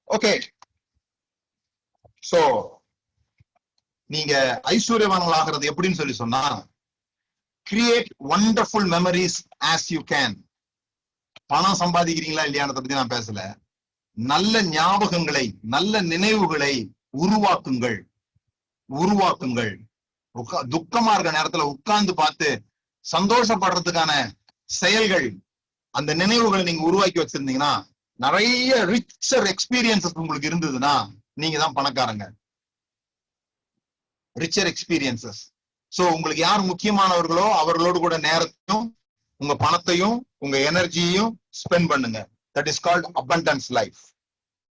ஓகே, சோ நீங்க ஐஸ்வர்யவான்களாகிறது எப்படின்னு சொல்லி சொன்னா, create wonderful memories as you can. பணம் சம்பாதிக்கிறீங்களா இல்லையானதை பத்தி நான் பேசல. நல்ல ஞாபகங்களை, நல்ல நினைவுகளை உருவாக்குங்கள். துக்கமா இருக்க நேரத்துல உட்கார்ந்து பார்த்து சந்தோஷப்படுறதுக்கான செயல்கள், அந்த நினைவுகளை நீங்க உருவாக்கி வச்சிருந்தீங்கன்னா, நிறைய ரிச்சர் எக்ஸ்பீரியன்சஸ் உங்களுக்கு இருந்ததுன்னா நீங்க தான் பணக்காரங்க. Richer experiences. சோ உங்களுக்கு யார் முக்கியமானவர்களோ அவர்களோடு கூட நேரத்தையும் உங்க பணத்தையும் உங்க எனர்ஜியையும் ஸ்பெண்ட் பண்ணுங்க. That is called abundance life.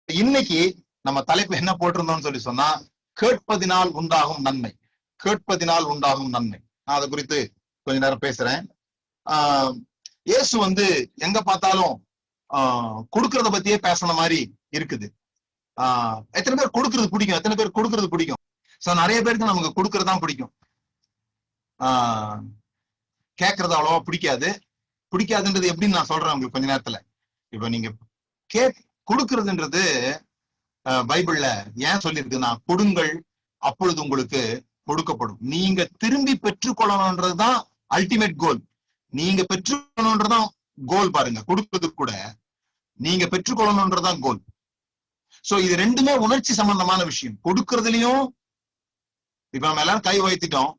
இன்னைக்கு நம்ம தலைப்பு என்ன போட்டிருந்தோம்னு சொல்லி சொன்னா, கேட்பதினால் உண்டாகும் நன்மை. கேட்பதினால் உண்டாகும் நன்மை. நான் அதை குறித்து கொஞ்ச நேரம் பேசுறேன். இயேசு எங்க பார்த்தாலும் கொடுக்கறத பத்தியே பேசுன மாதிரி இருக்குது. எத்தனை பேர் கொடுக்கறது பிடிக்கும்? எத்தனை பேர் கொடுக்கறது பிடிக்கும்? சோ நிறைய பேருக்கு நமக்கு கொடுக்கறது தான் பிடிக்கும். கேட்கறது அவ்வளவா பிடிக்காது. பிடிக்காதுன்றது எப்படின்னு நான் சொல்றேன் உங்களுக்கு கொஞ்ச நேரத்துல. இப்ப நீங்க கொடுக்கறதுன்றது பைபிள்ல ஏன் சொல்லியிருக்குன்னா, கொடுங்கள் அப்பொழுது உங்களுக்கு கொடுக்கப்படும். நீங்க திரும்பி பெற்றுக்கொள்ளணும்ன்றதுதான் அல்டிமேட் கோல். நீங்க பெற்றுக்கொள்ளணும்ன்றதான் கோல். பாருங்க, கொடுக்கறது கூட நீங்க பெற்றுக்கொள்ளணும்ன்றதான் கோல். சோ இது ரெண்டுமே உணர்ச்சி சம்பந்தமான விஷயம். கொடுக்கறதுலயும் இப்ப நம்ம எல்லாரும் கை வைத்துட்டோம்,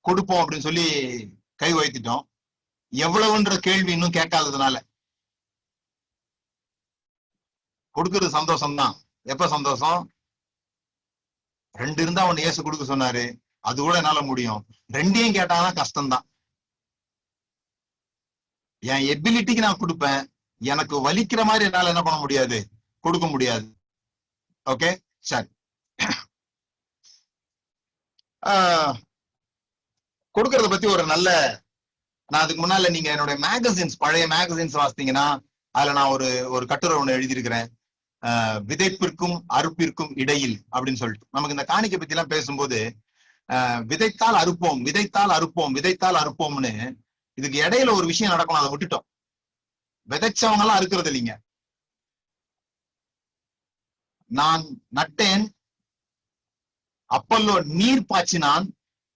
கொடுப்போம் அப்படின்னு சொல்லி கை வைத்துட்டோம். எவ்வளவுன்ற கேள்வி இன்னும் கேட்காததுனால கொடுக்கறது சந்தோஷம் தான். எப்ப சந்தோஷம்? 2 இருந்தா ஒன்னு இயேசு கொடுக்க சொன்னாரு, அது கூட என்னால முடியும். 2ஐயும் கேட்டாங்கன்னா கஷ்டம்தான். என் எபிலிட்டிக்கு நான் கொடுப்பேன், எனக்கு வலிக்கிற மாதிரி என்னால என்ன பண்ண முடியாது, கொடுக்க முடியாது. ஓகே, சரி. கொடுக்கறத பத்தி ஒரு நல்ல, நான் அதுக்கு முன்னால நீங்க என்னுடைய மேகசின்ஸ், பழைய மேகசின்ஸ் வாசித்தீங்கன்னா அதுல நான் ஒரு கட்டுரை ஒண்ணு எழுதியிருக்கிறேன். விதைப்பிற்கும் அறுப்பிற்கும் இடையில் அப்படின்னு சொல்லிட்டு. நமக்கு இந்த காணிக்கை பத்தி எல்லாம் பேசும்போது விதைத்தால் அறுப்போம், விதைத்தால் அறுப்போம், விதைத்தால் அறுப்போம்னு இதுக்கு இடையில ஒரு விஷயம் நடக்கணும், அதை விட்டுட்டோம். விதைச்சவங்க எல்லாம் அறுக்கிறது இல்லைங்க. நான் நட்டேன், அப்பல்லோ நீர் பாய்ச்சினான்,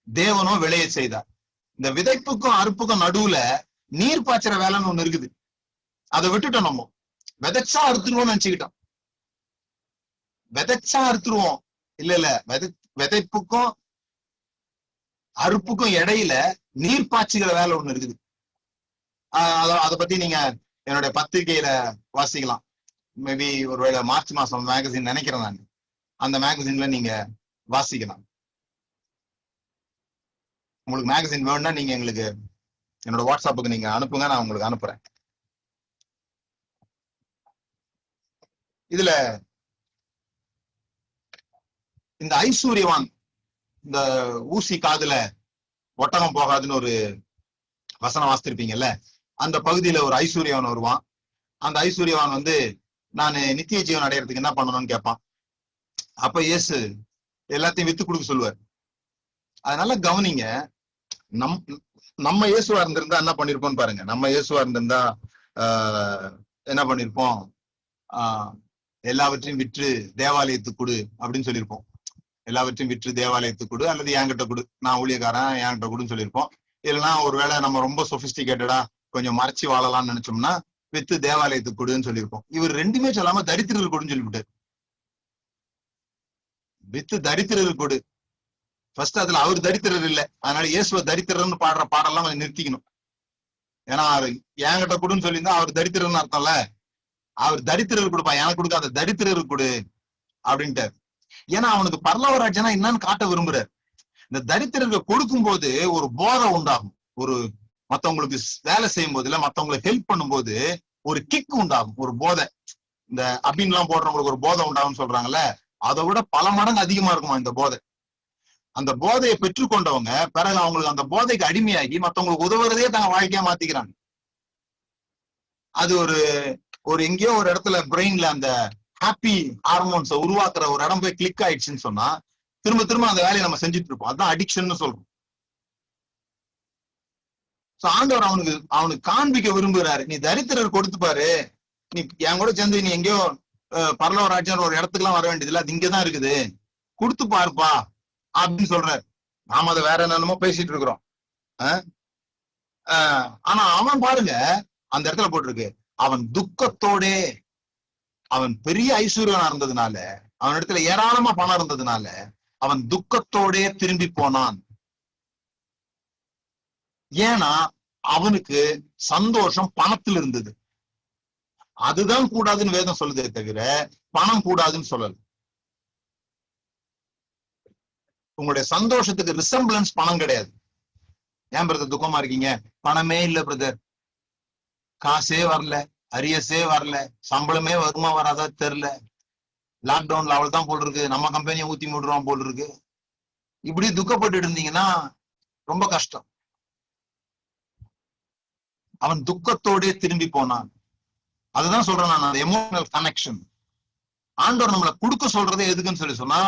தேவனோ விளைய செய்தார். இந்த விதைப்புக்கும் அறுப்புக்கும் நடுவுல நீர் பாய்ச்சற வேலைன்னு ஒண்ணு இருக்குது. அதை விட்டுட்டோம். நம்ம விதைச்சா அறுத்துருவோம்னு நினைச்சுக்கிட்டோம். விதைச்சா அறுத்துருவோம். இல்ல, விதைப்புக்கும் அறுப்புக்கும் இடையில நீர் பாய்ச்சுகிற வேலை ஒண்ணு இருக்குது. அதை பத்தி நீங்க என்னுடைய பத்திரிகையில வாசிக்கலாம். மேபி ஒருவேளை மார்ச் மாசம் மேகசின் நினைக்கிறேன் நான். அந்த மேகசின்ல நீங்க வாசிக்கலாம். உங்களுக்கு மேகசின் வேணும்னா நீங்க எங்களுக்கு என்னோட வாட்ஸ்அப்புக்கு நீங்க அனுப்புங்க, நான் உங்களுக்கு அனுப்புறேன். இதுல இந்த ஐஸ்வர்யவான், இந்த ஊசி காதுல ஒட்டகம் போகாதுன்னு ஒரு வசனம் வாசித்திருப்பீங்கல்ல, அந்த பகுதியில ஒரு ஐஸ்வர்யவான் வருவான். அந்த ஐஸ்வர்யவான் நான் நித்திய ஜீவன் அடையறதுக்கு என்ன பண்ணணும்னு கேட்பான். அப்ப இயேசு எல்லாத்தையும் வித்து கொடுக்க சொல்லுவார். அதனால கவனிங்க, நம்ம இயேசுவா இருந்திருந்தா என்ன பண்ணிருப்போம்னு பாருங்க. நம்ம இயேசுவா இருந்திருந்தா என்ன பண்ணிருப்போம்? எல்லாவற்றையும் விற்று தேவாலயத்துக்கு கொடு அப்படின்னு சொல்லியிருப்போம். எல்லாவற்றையும் விற்று தேவாலயத்துக்கு கொடு, அல்லது என்கிட்ட கொடு, நான் ஊழியக்காரன் என்கிட்ட கொடுன்னு சொல்லியிருப்போம். இல்லைன்னா ஒருவேளை நம்ம ரொம்ப சொபிஸ்டிகேட்டடா கொஞ்சம் மறைச்சு வாழலாம்னு நினைச்சோம்னா வித்து தேவாலயத்துக்கு கொடுன்னு சொல்லியிருப்போம். இவர் ரெண்டுமே சொல்லாம தரித்திரர் கொடுன்னு சொல்லிவிட்டாரு. வித்து தரித்திரர் கொடு. ஃபர்ஸ்ட் அதுல அவர் தரித்திரர் இல்லை, அதனால இயேசுவ தரித்திரர்னு பாடுற பாடெல்லாம் கொஞ்சம் நிறுத்திக்கணும். ஏன்னா என்கிட்ட கொடுன்னு சொல்லியிருந்தா அவர் தரித்திரர்னு அர்த்தம்ல. அவர் தரித்திரர் கொடுப்பா, எனக்கு கொடுக்காத தரித்திரர் கொடு அப்படின்ட்டு. ஏன்னா அவனுக்கு பரலோக ராஜ்யம்னா என்னன்னு காட்ட விரும்புறாரு. இந்த தரித்திரர்கள் கொடுக்கும் போது ஒரு போதை உண்டாகும். ஒரு மத்தவங்களுக்கு வேலை செய்யும் போது, இல்ல மத்தவங்களுக்கு ஹெல்ப் பண்ணும் போது ஒரு கிக் உண்டாகும், ஒரு போதை. இந்த அபின் எல்லாம் போடுறவங்களுக்கு ஒரு போதை உண்டாகும் சொல்றாங்கல்ல, அதை விட பல மடங்கு அதிகமா இருக்குமா இந்த போதை. அந்த போதையை பெற்றுக்கொண்டவங்க பிறகு அவங்களுக்கு அந்த போதைக்கு அடிமையாகி மத்தவங்களுக்கு உதவுறதே தங்க வாழ்க்கையா மாத்திக்கிறாங்க. அது ஒரு எங்கேயோ ஒரு இடத்துல பிரெயின்ல அந்த ஹாப்பி ஹார்மோன்ஸை உருவாக்குற ஒரு இடம் போய் கிளிக் ஆயிடுச்சுன்னு சொன்னா திரும்ப திரும்ப அந்த வேலையை நம்ம செஞ்சுட்டு இருப்போம். அதுதான் அடிக்ஷன் சொல்றோம். ஆண்டவர் அவனுக்கு காண்பிக்க விரும்புகிறாரு. நீ தரித்திரர் கொடுத்து பாரு, நீ என் கூட சேர்ந்து நீ எங்கேயோ பரலோக ராஜ்யம் ஒரு இடத்துக்கு எல்லாம் வர வேண்டியதில்லை, அது இங்கதான் இருக்குது, கொடுத்து பாருப்பா அப்படின்னு சொல்றாரு. நாம அதை வேற என்னென்னமோ பேசிட்டு இருக்கிறோம். ஆனா அவன் பாருங்க, அந்த இடத்துல போட்டிருக்கு, அவன் துக்கத்தோடே, அவன் பெரிய ஐஸ்வர்யனா இருந்ததுனால, அவன் இடத்துல ஏராளமா பணம் இருந்ததுனால அவன் துக்கத்தோடே திரும்பி போனான். ஏன்னா அவனுக்கு சந்தோஷம் பணத்தில் இருந்தது. அதுதான் கூடாதுன்னு வேதம் சொல்லுதே தவிர பணம் கூடாதுன்னு சொல்லல. உங்களுடைய சந்தோஷத்துக்கு ரிசம்பிளன்ஸ் பணம் கிடையாது. ஏன் பிரதர் துக்கமா இருக்கீங்க? பணமே இல்ல பிரதர், காசே வரல, அரியஸே வரல, சம்பளமே வருமா வராதா தெரியல, லாக்டவுன்ல அவள் தான் போல் இருக்கு, நம்ம கம்பெனியை ஊத்தி மூடுறோம் போல் இருக்கு. இப்படி துக்கப்பட்டு இருந்தீங்கன்னா ரொம்ப கஷ்டம். அவன் துக்கத்தோடே திரும்பி போனான். அதுதான் சொல்றேன் நான், அந்த எமோஷனல் கனெக்ஷன். ஆண்டவர் நம்மளை கொடுக்க சொல்றதே எதுக்குன்னு சொல்லி சொன்னா,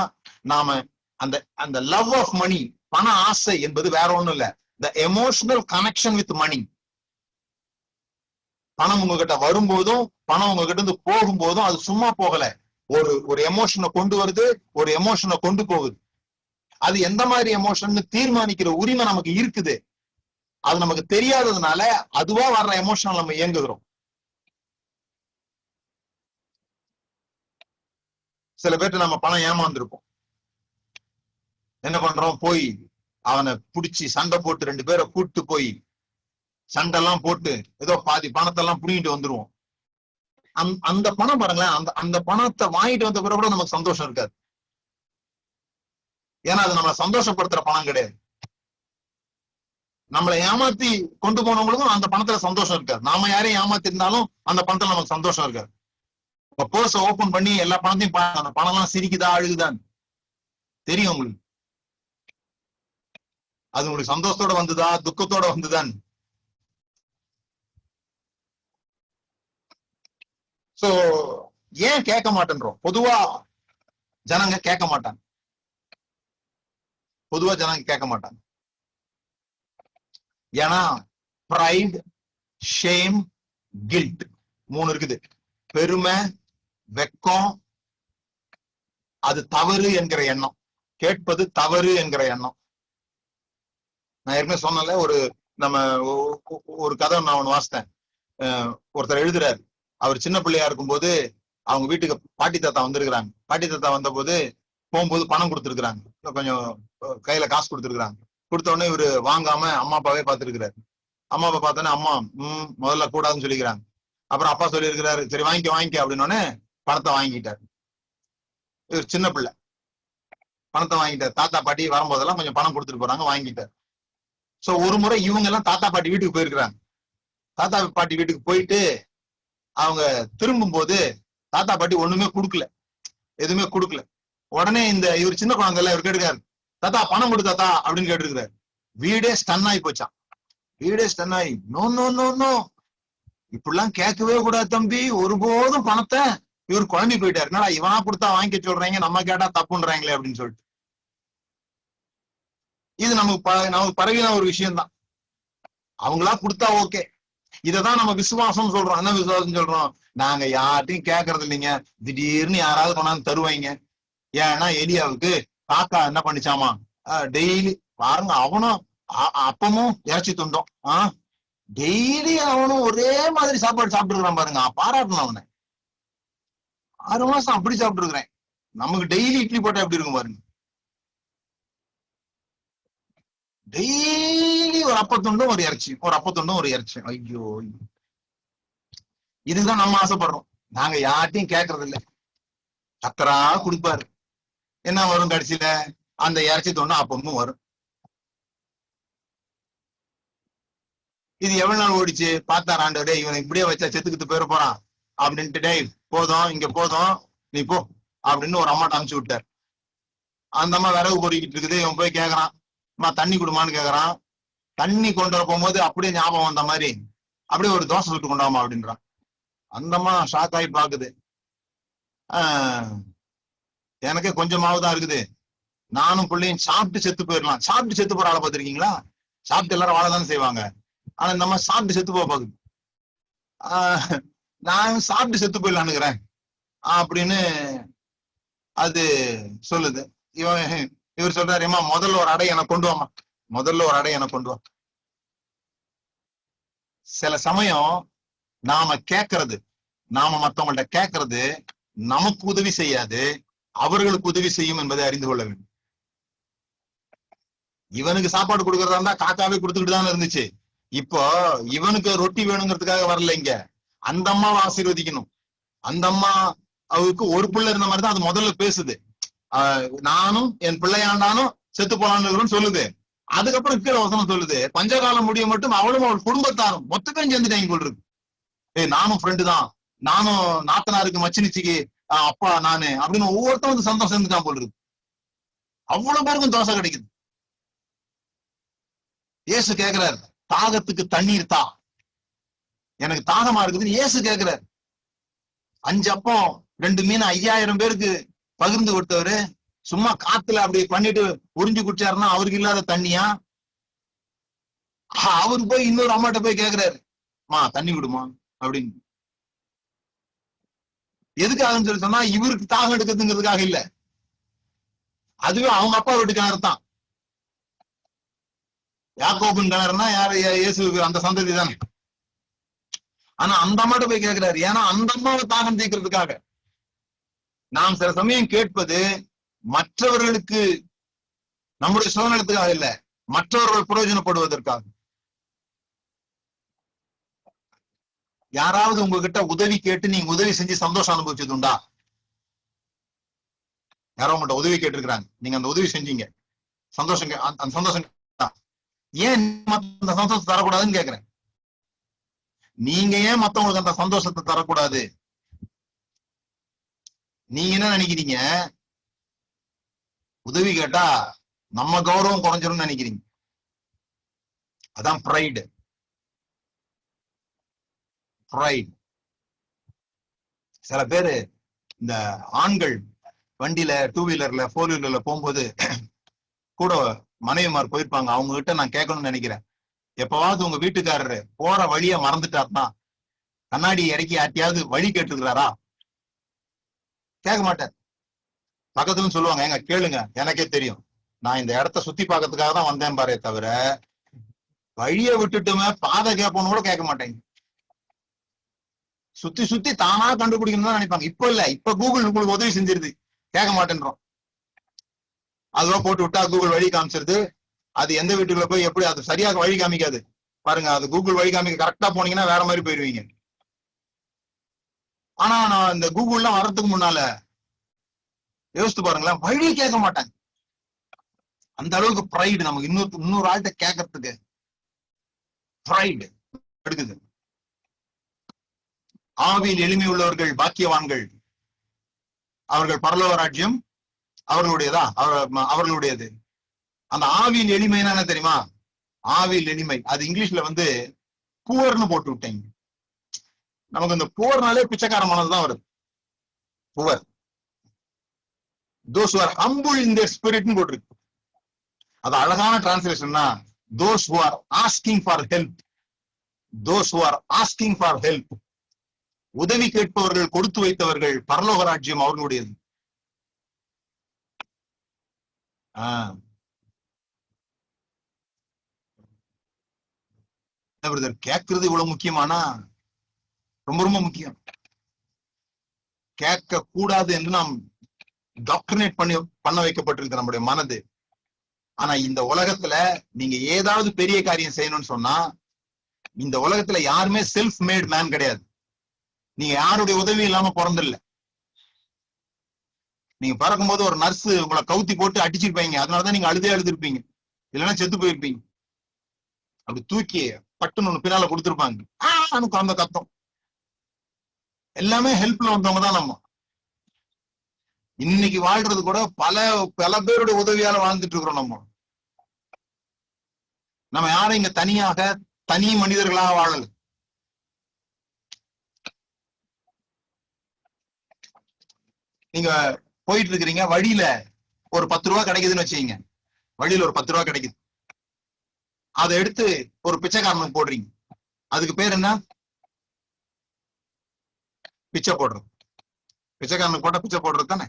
நாம அந்த அந்த லவ் ஆஃப் மணி, பண ஆசை என்பது வேற ஒண்ணும் இல்ல, த எமோஷனல் கனெக்ஷன் வித் மணி. பணம் உங்ககிட்ட வரும்போதும் பணம் உங்ககிட்ட இருந்து போகும்போதும் அது சும்மா போகல, ஒரு எமோஷனை கொண்டு வருது, ஒரு எமோஷனை கொண்டு போகுது. அது எந்த மாதிரி எமோஷன் தீர்மானிக்கிற உரிமை நமக்கு இருக்குது. அது நமக்கு தெரியாததுனால அதுவா வர்ற எமோஷனல் நம்ம இயங்குகிறோம். சில பேர்ட்ட நம்ம பணம் ஏமாந்துருப்போம். என்ன பண்றோம், போய் அவனை பிடிச்சி சண்டை போட்டு 2 பேரை கூட்டு போய் சண்டெல்லாம் போட்டு ஏதோ பாதி பணத்தெல்லாம் புடிங்கிட்டு வந்துருவோம். அந்த பணம் பாருங்களேன், அந்த பணத்தை வாங்கிட்டு வந்த பிறகு கூட நமக்கு சந்தோஷம் இருக்காது. ஏன்னா அது நம்மளை சந்தோஷப்படுத்துற பணம் கிடையாது. நம்மளை ஏமாத்தி கொண்டு போனவங்களுக்கும் அந்த பணத்துல சந்தோஷம் இருக்காது. நாம யாரையும் ஏமாத்தி இருந்தாலும் அந்த பணத்துல நமக்கு சந்தோஷம் இருக்காது. இப்ப பர்ஸ் ஓபன் பண்ணி எல்லா பணத்தையும் அந்த பணம் எல்லாம் சிரிக்குதா அழுகுதான் தெரியும் உங்களுக்கு. அது உங்களுக்கு சந்தோஷத்தோட வந்துதா துக்கத்தோட வந்துதான். சோ ஏன் கேட்க மாட்டேன்றோம்? பொதுவா ஜனங்க கேட்க மாட்டாங்க. பொதுவா ஜனங்க கேட்க மாட்டாங்க. ஏன்னா பிரைட், ஷேம், கில்ட் 3 இருக்குது. பெருமை, வெக்கம், அது தவறு என்கிற எண்ணம், கேட்பது தவறு என்கிற எண்ணம். நான் ஏற்கனவே சொன்னல, நம்ம ஒரு கதை நான் ஒண்ணு வாசித்தேன். ஒருத்தர் எழுதுறாரு, அவர் சின்ன பிள்ளையா இருக்கும்போது அவங்க வீட்டுக்கு பாட்டி தாத்தா வந்திருக்கிறாங்க. பாட்டி தாத்தா வந்த போது போகும்போது பணம் கொடுத்துருக்குறாங்க, கொஞ்சம் கையில காசு கொடுத்துருக்குறாங்க. கொடுத்த உடனே இவரு வாங்காம அம்மா அப்பாவே பார்த்துருக்கிறாரு. அம்மா அப்பா பார்த்தோன்னே அம்மா முதல்ல கூடாதுன்னு சொல்லிக்கிறாங்க. அப்புறம் அப்பா சொல்லி இருக்கிறாரு, சரி வாங்கிக்க அப்படின்னு பணத்தை வாங்கிட்டாரு. இவர் சின்ன பிள்ளை, பணத்தை வாங்கிட்டார். தாத்தா பாட்டி வரும்போதெல்லாம் கொஞ்சம் பணம் கொடுத்துட்டு போறாங்க, வாங்கிட்டார். சோ ஒரு முறை இவங்க எல்லாம் தாத்தா பாட்டி வீட்டுக்கு போயிருக்கிறாங்க. தாத்தா பாட்டி வீட்டுக்கு போயிட்டு அவங்க திரும்பும் போது தாத்தா பாட்டி ஒண்ணுமே கொடுக்கல, எதுவுமே கொடுக்கல. உடனே இவர் சின்ன குழந்தை எல்லாம் இவர் கேட்டுக்காரு, தாத்தா பணம் கொடு தாத்தா அப்படின்னு கேட்டுருக்கிறாரு. வீடே ஸ்டன் ஆகி போச்சான். வீடே ஸ்டன் ஆகி, நோ நோ நோ நோ, இப்படிலாம் கேட்கவே கூடாது தம்பி, ஒருபோதும் பணத்தை. இவர் குழம்பி போயிட்டாரு, என்னடா இவனா கொடுத்தா வாங்கிக்க சொல்றாங்க, நம்ம கேட்டா தப்புன்றாங்களே அப்படின்னு சொல்லிட்டு. இது நமக்கு பரவின ஒரு விஷயம்தான். அவங்களா கொடுத்தா ஓகே. இததான் நம்ம விசுவாசம் சொல்றோம். என்ன விசுவாசம் சொல்றோம்? நாங்க யார்ட்டையும் கேட்கறது இல்லைங்க, திடீர்னு யாராவது கொண்டாந்து தருவாங்க. ஏன்னா எலியாவுக்கு காக்கா என்ன பண்ணிச்சாமா, டெய்லி பாருங்க, அவனும் அப்பமும் இறைச்சி துண்டோம், டெய்லி அவனும் ஒரே மாதிரி சாப்பாடு சாப்பிட்டுருக்கான் பாருங்க, பாராட்டணும் அவனை. 6 மாசம் அப்படி சாப்பிட்டு இருக்கிறேன். நமக்கு டெய்லி இட்லி போட்டா எப்படி இருக்கும் பாருங்க. டெய்லி ஒரு அப்பத்துண்டும் ஒரு இறைச்சி, ஒரு அப்பத்துண்டும் ஒரு இறைச்சி. ஐயோ, இதுதான் நம்ம ஆசைப்படுறோம். நாங்க யார்ட்டையும் கேட்கறது இல்லை, கத்தரா கொடுப்பாரு. என்ன வரும் கடைசியில? அந்த இறைச்சி தொண்டும் அப்பமும் வரும். இது எவ்வளவு நாள் ஓடிச்சு? பார்த்தார் ஆண்டவரே, இவனை இப்படியே வச்சா செத்துக்கிட்டு போயிட போறான் அப்படின்ட்டு, டேய் போதும், இங்க போதும், நீ போ அப்படின்னு ஒரு அம்மாட்ட அனுப்பிச்சு விட்டார். அந்த அம்மா விறகு பொறிக்கிட்டு இருக்குது. இவன் போய் கேட்கறான், அம்மா தண்ணி கொடுமான்னு கேட்கறான். தண்ணி கொண்டு வர போகும்போது அப்படியே ஞாபகம் வந்த மாதிரி, அப்படியே ஒரு தோசை சுட்டு கொண்டாமா அப்படின்றான். அந்த அம்மா ஷாக் ஆகி பாக்குது. எனக்கே கொஞ்சமாவதான் இருக்குது, நானும் பிள்ளையும் சாப்பிட்டு செத்து போயிடலாம். சாப்பிட்டு செத்து போற ஆளை பார்த்திருக்கீங்களா? சாப்பிட்டு எல்லாரும் வாழதானே செய்வாங்க. ஆனா இந்த மாதிரி சாப்பிட்டு செத்து போக பாக்குது. நான் சாப்பிட்டு செத்து போயிடலான்னுக்கிறேன் அப்படின்னு அது சொல்லுது. இவர் சொல்றாரு, ஏமா முதல்ல ஒரு அடை எனக்கு கொண்டு வாமா, முதல்ல ஒரு அடை எனக்கு கொண்டு வா. சில சமயம் நாம கேட்கறது, நாம மத்தவங்கள்ட்ட கேட்கறது நமக்கு உதவி செய்யாது, அவர்களுக்கு உதவி செய்யும் என்பதை அறிந்து கொள்ள வேண்டும். இவனுக்கு சாப்பாடு கொடுக்கறதா இருந்தா காக்காவே கொடுத்துக்கிட்டு தானே இருந்துச்சு. இப்போ இவனுக்கு ரொட்டி வேணுங்கிறதுக்காக வரல, இங்க அந்த அம்மாவை ஆசீர்வதிக்கணும். அந்த அம்மா அவருக்கு ஒரு பிள்ளை இருந்த மாதிரி தான் அது முதல்ல பேசுது. நானும் என் பிள்ளையாண்டானும் செத்து போலான்னு சொல்லுது. அதுக்கப்புறம் கீழே வசனம் சொல்லுது, பஞ்சகாலம் முடிய மட்டும் அவளும் அவள் குடும்பத்தாரும் மொத்தத்தையும் சேர்ந்துட்டாங்க போல் இருக்கு. நானும் ஃப்ரெண்டு தான், நானும் நாத்தனாருக்கு மச்சினிச்சிக்கு அப்பா நானு அப்படின்னு ஒவ்வொருத்தரும் வந்து சந்தோஷம் சேர்ந்துட்டான் போல் இருக்கு. அவ்வளவு பேருக்கும் தோசை கிடைக்குது. இயேசு கேக்குறாரு, தாகத்துக்கு தண்ணீர் தா, எனக்கு தாகமா இருக்குதுன்னு இயேசு கேக்குறாரு. 5 அப்பம் 2 மீன் 5000 பேருக்கு பகிர்ந்து கொடுத்தவரு சும்மா காத்துல அப்படி பண்ணிட்டு உறிஞ்சு குடிச்சாருன்னா அவருக்கு இல்லாத தண்ணியா? அவரு போய் இன்னொரு அம்மாட்ட போய் கேக்குறாரு, மா தண்ணி விடுமா அப்படின்னு. எதுக்காகன்னு சொல்லி சொன்னா இவருக்கு தாகம் எடுக்கிறதுங்கிறதுக்காக இல்ல, அதுவே அவங்க அப்பா வீட்டு கிணறு தான். யாக்கோபின் கிணறுனா யாரு? இயேசுக்கு அந்த சந்ததி தானே. ஆனா அந்த அம்மாட்ட போய் கேட்கிறாரு, ஏன்னா அந்த அம்மாவை தாகம் தீர்க்கிறதுக்காக. நாம் சில சமயம் கேட்பது மற்றவர்களுக்கு, நம்முடைய சுதந்திரத்துக்காக இல்ல, மற்றவர்கள் பிரயோஜனப்படுவதற்காக. யாராவது உங்ககிட்ட உதவி கேட்டு நீங்க உதவி செஞ்சு சந்தோஷம் அனுபவிச்சது உண்டா? யாரோ உங்கள்கிட்ட உதவி கேட்டிருக்கிறாங்க, நீங்க அந்த உதவி செஞ்சீங்க, சந்தோஷம், அந்த சந்தோஷம் ஏன் அந்த சந்தோஷத்தை தரக்கூடாதுன்னு கேக்குறேன். நீங்க ஏன் மத்தவங்களுக்கு அந்த சந்தோஷத்தை தரக்கூடாது? நீங்க என்ன நினைக்கிறீங்க? உதவி கேட்டா நம்ம கௌரவம் குறைஞ்சிரும்னு நினைக்கிறீங்க. அதான் ப்ரைடு. சில பேரு இந்த ஆண்கள் வண்டியில 2 வீலர்ல 4 வீலர்ல போகும்போது கூட மனைவிமார் போயிருப்பாங்க, அவங்க கிட்ட நான் கேட்கணும்னு நினைக்கிறேன், எப்பவாவது உங்க வீட்டுக்காரரு போற வழிய மறந்துட்டாருன்னா கண்ணாடி இறக்கி யார்ட்டையாவது வழி கேட்டுருக்கிறாரா? கேட்க மாட்டார். பக்கத்துலன்னு சொல்லுவாங்க, ஏங்க கேளுங்க, எனக்கே தெரியும், நான் இந்த இடத்த சுத்தி பார்க்கறதுக்காக தான் வந்தேன் பாரே தவிர வழிய விட்டுட்டுமே பாதை கேட்போன்னு கூட கேட்க மாட்டேங்க. சுத்தி சுத்தி தானா கண்டுபிடிக்கணும் தான் நினைப்பாங்க. இப்ப இல்ல, இப்ப கூகுள் உங்களுக்கு உதவி செஞ்சிருது, கேட்க மாட்டேன்றோம். அதுவா போட்டு விட்டா கூகுள் வழி காமிச்சிருது. அது எந்த வீட்டுக்குள்ள போய் எப்படி அது சரியாக வழி காமிக்காது பாருங்க. அது கூகுள் வழி காமிக்க கரெக்டா போனீங்கன்னா வேற மாதிரி போயிருவீங்க. ஆனா நான் இந்த கூகுள்லாம் வர்றதுக்கு முன்னால யோசித்து பாருங்களேன், வழி கேட்க மாட்டாங்க. அந்த அளவுக்கு ப்ரைடு நமக்கு, இன்னொரு ஆள்கிட்ட கேட்கறதுக்கு ப்ரைடு எடுக்குது. ஆவியில் எளிமை உள்ளவர்கள் பாக்கியவான்கள், அவர்கள் பரலோக ராஜ்யம் அவர்களுடையதா? அவர்களுடையது. அந்த ஆவியில் எளிமைன்னா என்ன தெரியுமா? ஆவியில் எளிமை அது இங்கிலீஷ்ல வந்து புவர்னு போட்டு விட்டீங்க. நமக்கு இந்த புவர்னாலே பிச்சைக்காரமானதுதான் வருது. Poor, those who are humble in their spirit னு போட்டிருக்கு. அது அழகான டிரான்ஸ்லேஷன்னா those who are asking for help, those who are asking for help. உதவி கேட்பவர்கள், கொடுத்து வைத்தவர்கள், பரலோக ராஜ்யம் அவர்களுடையது. கேட்கறது இவ்வளவு முக்கியமானா? ரொம்ப ரொம்ப முக்கியம். கேட்க கூடாது என்று நாம் டாக்டர்னேட் பண்ண வைக்கப்பட்டிருக்கு நம்முடைய மனது. ஆனா இந்த உலகத்துல நீங்க ஏதாவது பெரிய காரியம் செய்யணும்னு சொன்னா, இந்த உலகத்துல யாருமே செல்ஃப் மேட் மேன் கிடையாது. நீங்க யாருடைய உதவி இல்லாம பிறந்தில்ல. நீங்க பிறக்கும்போது ஒரு நர்ஸ் உங்களை கவுத்தி போட்டு அடிச்சிருப்பீங்க, அதனாலதான் நீங்க அழுதிருப்பீங்க, இல்லைன்னா செத்து போயிருப்பீங்க. அப்படி தூக்கி பட்டுன்னு ஒண்ணு பின்னால கொடுத்துருப்பாங்க, குழந்தை கத்தம். எல்லாமே ஹெல்ப்ல வந்தவங்க தான் நம்ம. இன்னைக்கு வாழ்றது கூட பல பேருடைய உதவியால வாழ்ந்துட்டு இருக்கிறோம். நம்ம யாரும் இங்க தனி மனிதர்களாக வாழல. நீங்க போயிட்டு இருக்கிறீங்க, வழியில ஒரு 10 ரூபா கிடைக்குதுன்னு வச்சுக்கீங்க. வழியில ஒரு 10 ரூபா கிடைக்குது, அதை எடுத்து ஒரு பிச்சைக்காரனுக்கு போடுறீங்க. அதுக்கு பேர் என்ன? பிச்சை போடுறது. பிச்சைக்காரனுக்கு போட்டா பிச்சை போடுறது தானே.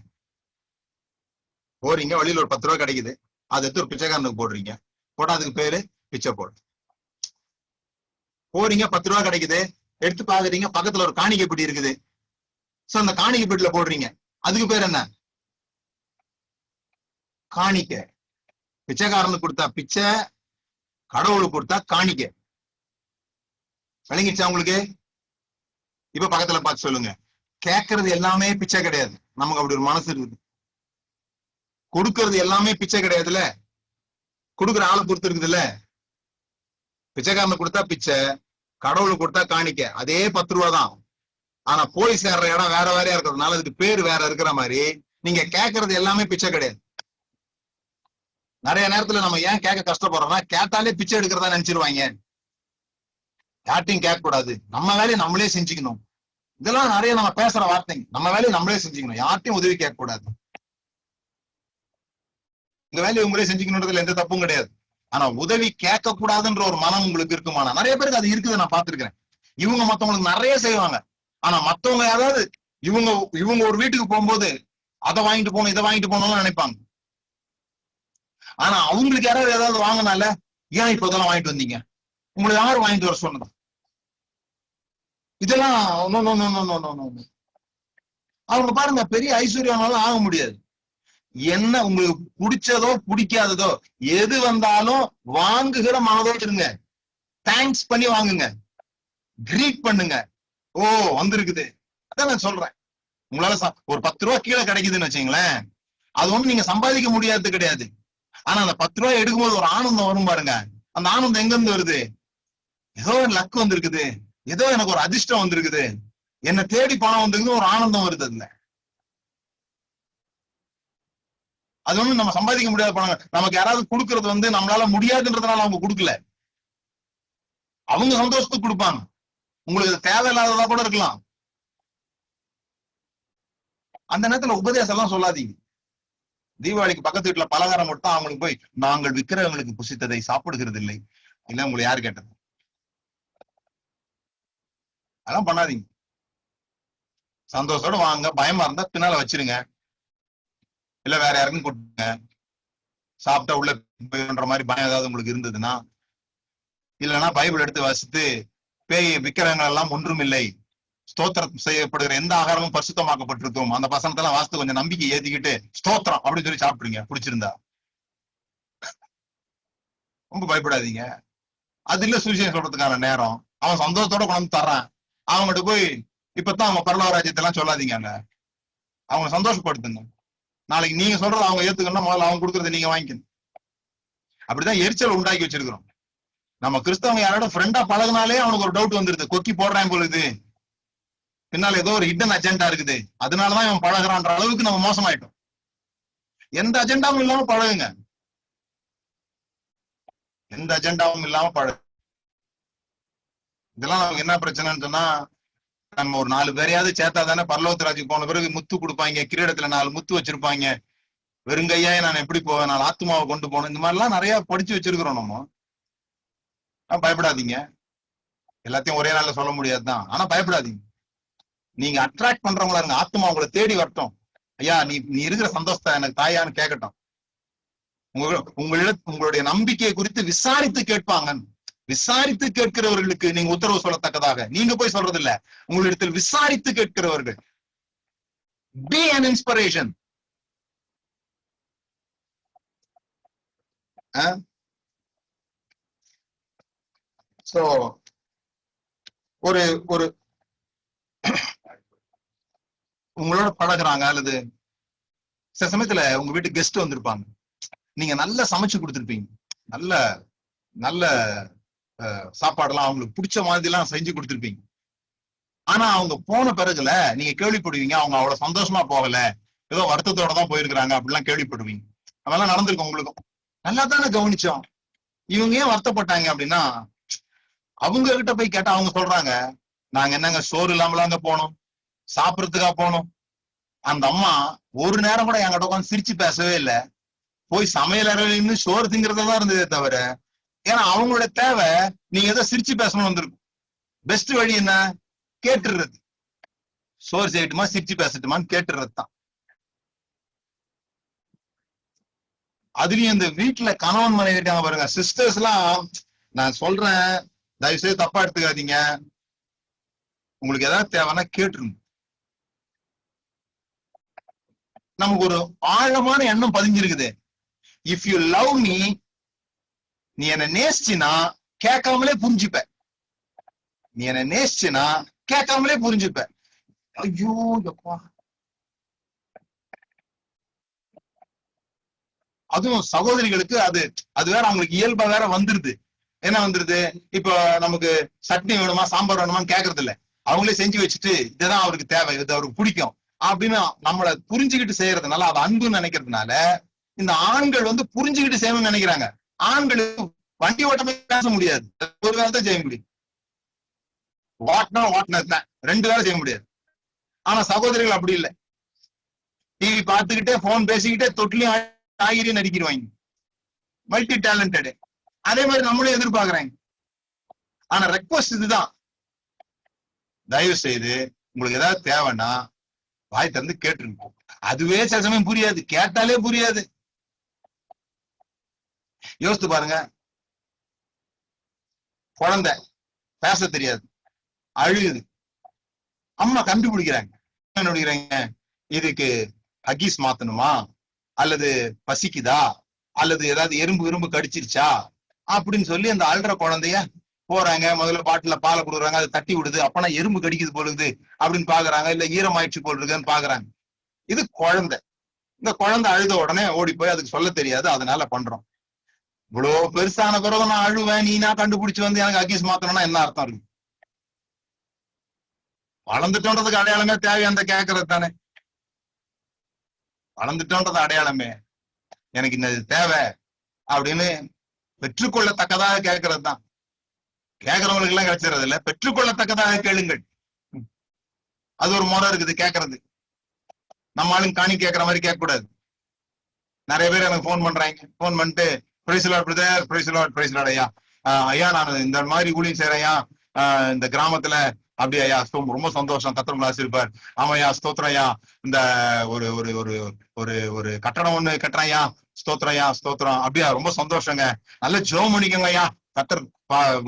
போறீங்க, வழியில ஒரு 10 ரூபா கிடைக்குது, அதை எடுத்து ஒரு பிச்சைக்காரனுக்கு போடுறீங்க, போட்டா அதுக்கு பேரு பிச்சை போடுறது. போறீங்க, 10 ரூபா கிடைக்குது, எடுத்து பாக்குறீங்க, பக்கத்துல ஒரு காணிக்கை பெட்டி இருக்குது, சோ அந்த காணிக்கை பெட்டியில போடுறீங்க, அதுக்கு பேர் என்ன? காணிக்கை. பிச்சைக்காரனுக்கு கொடுத்தா பிச்சை, கடவுளுக்கு கொடுத்தா காணிக்க. விளங்கிச்சா உங்களுக்கு? இப்ப பக்கத்துல பார்த்து சொல்லுங்க. கேட்கறது எல்லாமே பிச்சை கிடையாது. நமக்கு அப்படி ஒரு மனசு இருக்குது. கொடுக்கறது எல்லாமே பிச்சை கிடையாதுல்ல, கொடுக்குற ஆளை பொறுத்து இருக்குதுல்ல. பிச்சைக்காரனுக்கு கொடுத்தா பிச்சை, கடவுளுக்கு கொடுத்தா காணிக்க. அதே 10 ரூபா தான். ஆனா போய் சேர்ற இடம் வேற வேறையா இருக்கிறதுனால அதுக்கு பேர் வேற இருக்கிற மாதிரி நீங்க கேட்கறது எல்லாமே பிச்சை கிடையாது. நிறைய நேரத்துல நம்ம ஏன் கேட்க கஷ்டப்படுறோம்னா, கேட்டாலே பிச்சை எடுக்கிறதா நினைச்சிருவாங்க. யார்ட்டையும் கேட்க கூடாது, நம்ம வேலையை நம்மளே செஞ்சுக்கணும். இதெல்லாம் நிறைய நம்ம பேசுற வார்த்தைங்க. நம்ம வேலையை நம்மளே செஞ்சுக்கணும், யார்ட்டையும் உதவி கேட்க கூடாது. உங்க வேலையை உங்களே செஞ்சுக்கணுன்றதுல எந்த தப்பும் கிடையாது. ஆனா உதவி கேட்க கூடாதுன்ற ஒரு மனம் உங்களுக்கு இருக்குமானா? நிறைய பேருக்கு அது இருக்குது, நான் பாத்துருக்கிறேன். இவங்க மத்தவங்களுக்கு நிறைய செய்வாங்க. ஆனா மத்தவங்க யாராவது இவங்க ஒரு வீட்டுக்கு போகும்போது அதை வாங்கிட்டு போகணும், இதை வாங்கிட்டு போகணும்னு நினைப்பாங்க. ஆனா அவங்களுக்கு யாராவது ஏதாவது வாங்கினால, ஏன் இப்ப இதெல்லாம் வாங்கிட்டு வந்தீங்க, உங்களுக்கு யாரும் வாங்கிட்டு வர சொன்னதா? இதெல்லாம் அவங்க பாருங்க, பெரிய ஐஸ்வர்யம்னாலும் ஆக முடியாது. என்ன உங்களுக்கு பிடிச்சதோ பிடிக்காததோ எது வந்தாலும் வாங்குகிற மனதோடு இருங்க. தேங்க்ஸ் பண்ணி வாங்குங்க, கிரீட் பண்ணுங்க. ஓ வந்திருக்குது, அதான் நான் சொல்றேன். உங்களால ஒரு 10 ரூபா கீழே கிடைக்குதுன்னு வச்சுங்களேன், அது ஒண்ணு நீங்க சம்பாதிக்க முடியாது கிடையாது. ஆனா அந்த 10 ரூபாய் எடுக்கும்போது ஒரு ஆனந்தம் வரும் பாருங்க. அந்த ஆனந்தம் எங்க இருந்து வருது? ஏதோ ஒரு லக் வந்திருக்குது, ஏதோ எனக்கு ஒரு அதிர்ஷ்டம் வந்திருக்குது, என்னை தேடி பணம் வந்திருக்கு, ஒரு ஆனந்தம் வருது. அதுல அது ஒண்ணு நம்ம சம்பாதிக்க முடியாத பணம். நமக்கு யாராவது கொடுக்கறது நம்மளால முடியாதுன்றதுனால அவங்க கொடுக்கல, அவங்க சந்தோஷத்துக்கு கொடுப்பாங்க. உங்களுக்கு தேவையில்லாததா கூட இருக்கலாம். அந்த நேரத்துல உபதேசம் எல்லாம் சொல்லாதீங்க. தீபாவளிக்கு பக்கத்து வீட்டுல பலகாரம் மட்டும் அவங்களுக்கு போய், நாங்கள் விக்கிரகங்களுக்கு புசித்ததை சாப்பிடுகிறது இல்லை, இல்ல உங்களை யாரு கேட்டது? அதெல்லாம் பண்ணாதீங்க. சந்தோஷத்தோட வாங்க. பயமா இருந்தா பின்னால வச்சிருங்க, இல்ல வேற யாருக்கும் கொடுங்க. சாப்பிட்டா உள்ள போயின்ற மாதிரி பயம் ஏதாவது உங்களுக்கு இருந்ததுன்னா, இல்லைன்னா பைபிள் எடுத்து வாசித்து, பேய் விக்கிரகங்கள் எல்லாம் ஒன்றும் இல்லை, ஸ்தோத்திரம் செய்யப்படுகிற எந்த ஆகாரமும் பரிசுத்தமாக்கப்பட்டிருக்கும், அந்த வசனத்தெல்லாம் வாசித்து கொஞ்சம் நம்பிக்கை ஏத்திக்கிட்டு ஸ்தோத்திரம் அப்படின்னு சொல்லி சாப்பிடுங்க பிடிச்சிருந்தா. ரொம்ப பயப்படாதீங்க. அது இல்ல சுவிசேஷம் சொல்றதுக்கான நேரம். அவன் சந்தோஷத்தோட கொண்டு தர்றான், அவங்ககிட்ட போய் இப்பதான் அவங்க பரலோக ராஜ்யத்தை எல்லாம் சொல்லாதீங்க. அவங்க சந்தோஷப்படுத்துங்க. நாளைக்கு நீங்க சொல்றது அவங்க ஏத்துக்கணும், முதல்ல அவங்க கொடுக்கறத நீங்க வாங்கிக்கணும். அப்படிதான் எரிச்சல் உண்டாக்கி வச்சிருக்கிறோம். நம்ம கிறிஸ்தவங்க யாரோட ஃப்ரெண்டா பழகினாலே அவனுக்கு ஒரு டவுட் வந்துருது, கொக்கி போடுறான் பொழுது பின்னால ஏதோ ஒரு ஹிடன் அஜெண்டா இருக்குது, அதனாலதான் இவன் பழகிறான்ற அளவுக்கு நம்ம மோசமாயிட்டோம். எந்த அஜெண்டாவும் இல்லாம பழகுங்க, எந்த அஜெண்டாவும் இல்லாம பழகு. இதெல்லாம் நமக்கு என்ன பிரச்சனைன்னு சொன்னா, நம்ம ஒரு 4 பேரையாவது சேர்த்தா தானே பரலோகராஜுக்கு போன பிறகு முத்து கொடுப்பாங்க, கிரீடத்துல 4 முத்து வச்சிருப்பாங்க. வெறுங்கையா நான் எப்படி போவேன், 4 ஆத்மாவை கொண்டு போகணும், இந்த மாதிரி எல்லாம் நிறைய படிச்சு வச்சிருக்கிறோம் நம்ம. பயப்படாதீங்க. எல்லாத்தையும் ஒரே நாள்ல சொல்ல முடியாதுதான், ஆனா பயப்படாதீங்க. நீங்க அட்ராக்ட் பண்றவங்களா இருங்க, ஆத்மா உங்களை தேடி வரட்டும். ஐயா நீ இருக்கிற சந்தோஷத்தை எனக்கு தாயான்னு கேட்கட்டும். உங்களுடைய நம்பிக்கையை குறித்து விசாரித்து கேட்பாங்க. விசாரித்து கேட்கிறவர்களுக்கு நீங்க உத்தரவு சொல்லத்தக்கதாக நீங்க போய் சொல்றது இல்ல, உங்களிடத்தில் விசாரித்து கேட்கிறவர்கள். Be an inspiration. சோ ஒரு ஒரு உங்களோட பழகுறாங்க, அல்லது சில சமயத்துல உங்க வீட்டுக்கு கெஸ்ட் வந்திருப்பாங்க, நீங்க நல்லா சமைச்சு கொடுத்துருப்பீங்க, நல்ல நல்ல சாப்பாடெல்லாம் அவங்களுக்கு பிடிச்ச மாதிரி எல்லாம் செஞ்சு கொடுத்துருப்பீங்க. ஆனா அவங்க போன பிறகுல நீங்க கேள்விப்படுவீங்க, அவங்க அவ்வளவு சந்தோஷமா போகல, ஏதோ வருத்தத்தோட தான் போயிருக்கிறாங்க அப்படிலாம் கேள்விப்படுவீங்க. அதெல்லாம் நடந்திருக்கும் உங்களுக்கும். நல்லா தானே கவனிச்சோம், இவங்க ஏன் வருத்தப்பட்டாங்க அப்படின்னா, அவங்க கிட்ட போய் கேட்டா அவங்க சொல்றாங்க, நாங்க என்னங்க சோறு இல்லாமலாங்க போனோம், சாப்பிடறதுக்கா போனோம். அந்த அம்மா ஒரு நேரம் கூட என்கிட்ட உட்காந்து சிரிச்சு பேசவே இல்லை, போய் சமையல் அறையில சோறு திங்கிறதா இருந்ததே தவிர, ஏன்னா அவங்களோட தேவை நீங்க ஏதோ சிரிச்சு பேசணும் வந்திருக்கும். பெஸ்ட் வழி என்ன? கேட்டுறது. சோறு செய்யட்டுமா சிரிச்சு பேசட்டுமான்னு கேட்டுறது தான். அதுலயும் இந்த வீட்டுல கணவன் மனைவி இருக்காங்க பாருங்க, சிஸ்டர்ஸ் எல்லாம், நான் சொல்றேன் தயவுசெய்து தப்பா எடுத்துக்காதீங்க, உங்களுக்கு ஏதாவது தேவைன்னா கேட்டுருங்க. நமக்கு ஒரு ஆழமான எண்ணம் பதிஞ்சிருக்குது, இஃப் யூ லவ் மீ, நீ என்ன நேசிச்சினா கேட்காமலே புரிஞ்சுப்ப. நீ என்ன நேசிச்சினா கேட்காமலே புரிஞ்சுப்ப. ஐயோ எப்பா, அதுவும் சகோதரிகளுக்கு அது அது வேற அவங்களுக்கு இயல்பா வேற வந்துருது. என்ன வந்துருது, இப்போ நமக்கு சட்னி வேணுமா சாம்பார் வேணுமான்னு கேக்குறது இல்ல, அவங்களே செஞ்சு வச்சுட்டு இதுதான் அவருக்கு தேவை, இது அவருக்கு பிடிக்கும் அப்படின்னு நம்மளை புரிஞ்சுக்கிட்டு செய்யறதுனால, அது அன்புன்னு நினைக்கிறதுனால இந்த ஆண்கள் வந்து புரிஞ்சுக்கிட்டு செய்யணும்னு நினைக்கிறாங்க. ஆண்களுக்கு வண்டி ஓட்டமே பேச முடியாது, ஒரு வேலை தான் செய்ய முடியும். வாட்னா வாட்னஸ் தான், ரெண்டு வேலை செய்ய முடியாது. ஆனா சகோதரிகள் அப்படி இல்லை, டிவி பார்த்துக்கிட்டே போன் பேசிக்கிட்டே தொட்டிலையும் காய்கறியும் நடிக்கிடுவாங்க, மல்டி டேலண்டட். அதே மாதிரி நம்மளும் எதிர்பார்க்கறாங்க. ஆனா ரெக்வஸ்ட் இதுதான், தயவு செய்து உங்களுக்கு ஏதாவது தேவைன்னா வாய் திறந்து கேட்டுருங்க. அதுவே சில சமயம் புரியாது, கேட்டாலே புரியாது. யோசித்து பாருங்க, குழந்தை பேச தெரியாது, அழுகுது, அம்மா கண்டுபிடிக்கிறாங்க. என்ன இதுக்கு ஹக்கீஸ் மாத்தணுமா, அல்லது பசிக்குதா, அல்லது ஏதாவது எறும்பு கடிச்சிருச்சா அப்படின்னு சொல்லி அந்த அழுற குழந்தைய போறாங்க, முதல்ல பாட்டுல பாலை கொடுக்குறாங்க, அதை தட்டி விடுது, அப்பனா எறும்பு கடிக்குது போலுது அப்படின்னு பாக்குறாங்க, இல்ல ஈரமாயிடுச்சு போல் இருக்குன்னு பாக்குறாங்க. இது குழந்தை. இந்த குழந்தை அழுத உடனே ஓடி போய் அதுக்கு சொல்ல தெரியாது, அதனால பண்றோம். இவ்வளவு பெருசான பிறகு நான் அழுவேன், நீனா கண்டுபிடிச்சு வந்து எனக்கு ஹக்கீஸ் மாத்தணும்னா என்ன அர்த்தம் இருக்கு? வளர்ந்துட்டோன்றதுக்கு அடையாளமே தேவை அந்த கேட்கறது தானே. வளர்ந்துட்டோன்றது அடையாளமே எனக்கு இந்த தேவை அப்படின்னு பெற்றுக்கொள்ளத்தக்கதாக கேட்கறது தான். கேட்கறவங்களுக்கு எல்லாம் கிடைச்சிடறது இல்ல, பெற்றுக்கொள்ளத்தக்கதாக கேளுங்கள். அது ஒரு முறை இருக்குது கேட்கறது. நம்ம ஆளுங்க காணி கேட்கற மாதிரி கேட்க கூடாது. நிறைய பேர் எனக்கு போன் பண்றாங்க, போன் பண்ணிட்டு praise lord brother, praise lord ஐயா, ஐயா நான் இந்த மாதிரி ஊழியம் செய்யறையா இந்த கிராமத்துல, அப்படி ஐயா ரொம்ப சந்தோஷம், கத்திரம் ஆசிரிப்பார். ஆமாய்யா ஸ்தோத்திரம் ஐயா, இந்த ஒரு ஒரு ஒரு ஒரு ஒரு கட்டடம் ஒண்ணு கட்டுறையா, ஸ்தோத்திரம் ஐயா ஸ்தோத்திரம், அப்படியா ரொம்ப சந்தோஷங்க, நல்ல ஜெபம் பண்ணிக்கோங்க ஐயா, கத்தர்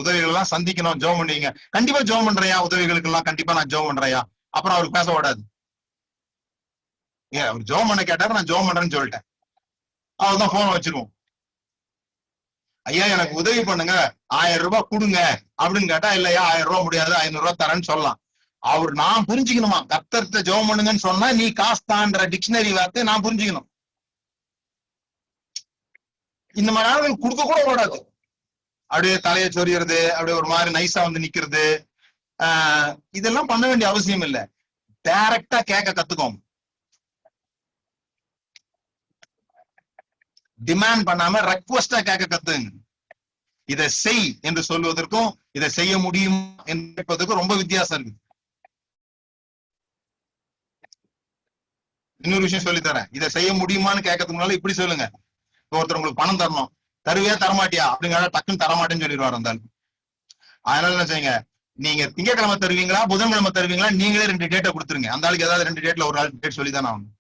உதவிகள் எல்லாம் சந்திக்கணும், ஜெபம் பண்ணிங்க. கண்டிப்பா ஜெபம் பண்றையா, உதவிகளுக்கு எல்லாம் கண்டிப்பா நான் ஜெபம் பண்றையா. அப்புறம் அவருக்கு பேச விடாது. ஏன் அவர் ஜெபம் பண்ண கேட்டாரு, நான் ஜெபம் பண்றேன்னு சொல்லிட்டேன், அவர்தான் போன் வச்சிருவோம். ஐயா எனக்கு உதவி பண்ணுங்க, 1000 ரூபாய் கொடுங்க அப்படின்னு கேட்டா, இல்லையா 1000 ரூபாய் முடியாது, 500 ரூபாய் தரேன்னு சொல்லலாம். அவர் நான் புரிஞ்சுக்கணுமா, கர்த்தர்ட்ட ஜெபம் பண்ணுங்கன்னு சொன்னா நீ காசு தான்ற டிக்ஷனரி வார்த்தை நான் புரிஞ்சுக்கணும். இந்த மாதிரி ஆளுகள் கொடுக்க கூட கூடாது. அப்படியே தலையை சொறியறது, அப்படியே ஒரு மாதிரி நைஸா வந்து நிக்கிறது, இதெல்லாம் பண்ண வேண்டிய அவசியம் இல்லை. டைரக்டா கேட்க கத்துக்கோம். டிமாண்ட் பண்ணாம ரெக்வஸ்டா கேட்க கத்துங்க. இதை செய் என்று சொல்வதற்கும் இதை செய்ய முடியும் என்பதற்கும் ரொம்ப வித்தியாசம் இருக்கு. இன்னொரு விஷயம் சொல்லி தரேன், இதை செய்ய முடியுமான்னு கேட்கறதுக்கு முன்னால இப்படி சொல்லுங்க. ஒருத்தர் உங்களுக்கு பணம் தரணும், தருவியா தரமாட்டியா அப்படிங்கிற, டக்குன்னு தரமாட்டேன்னு சொல்லிடுவார் அந்த ஆள். அதனால என்ன செய்யுங்க, நீங்க திங்கக்கிழமை தருவீங்களா புதன்கிழமை தருவீங்களா, நீங்களே 2 டேட்டை கொடுத்துருங்க. அந்த ஆளுக்கு ஏதாவது 2 டேட்ல ஒரு ஆள் டேட் சொல்லிதானே ஆகணும்.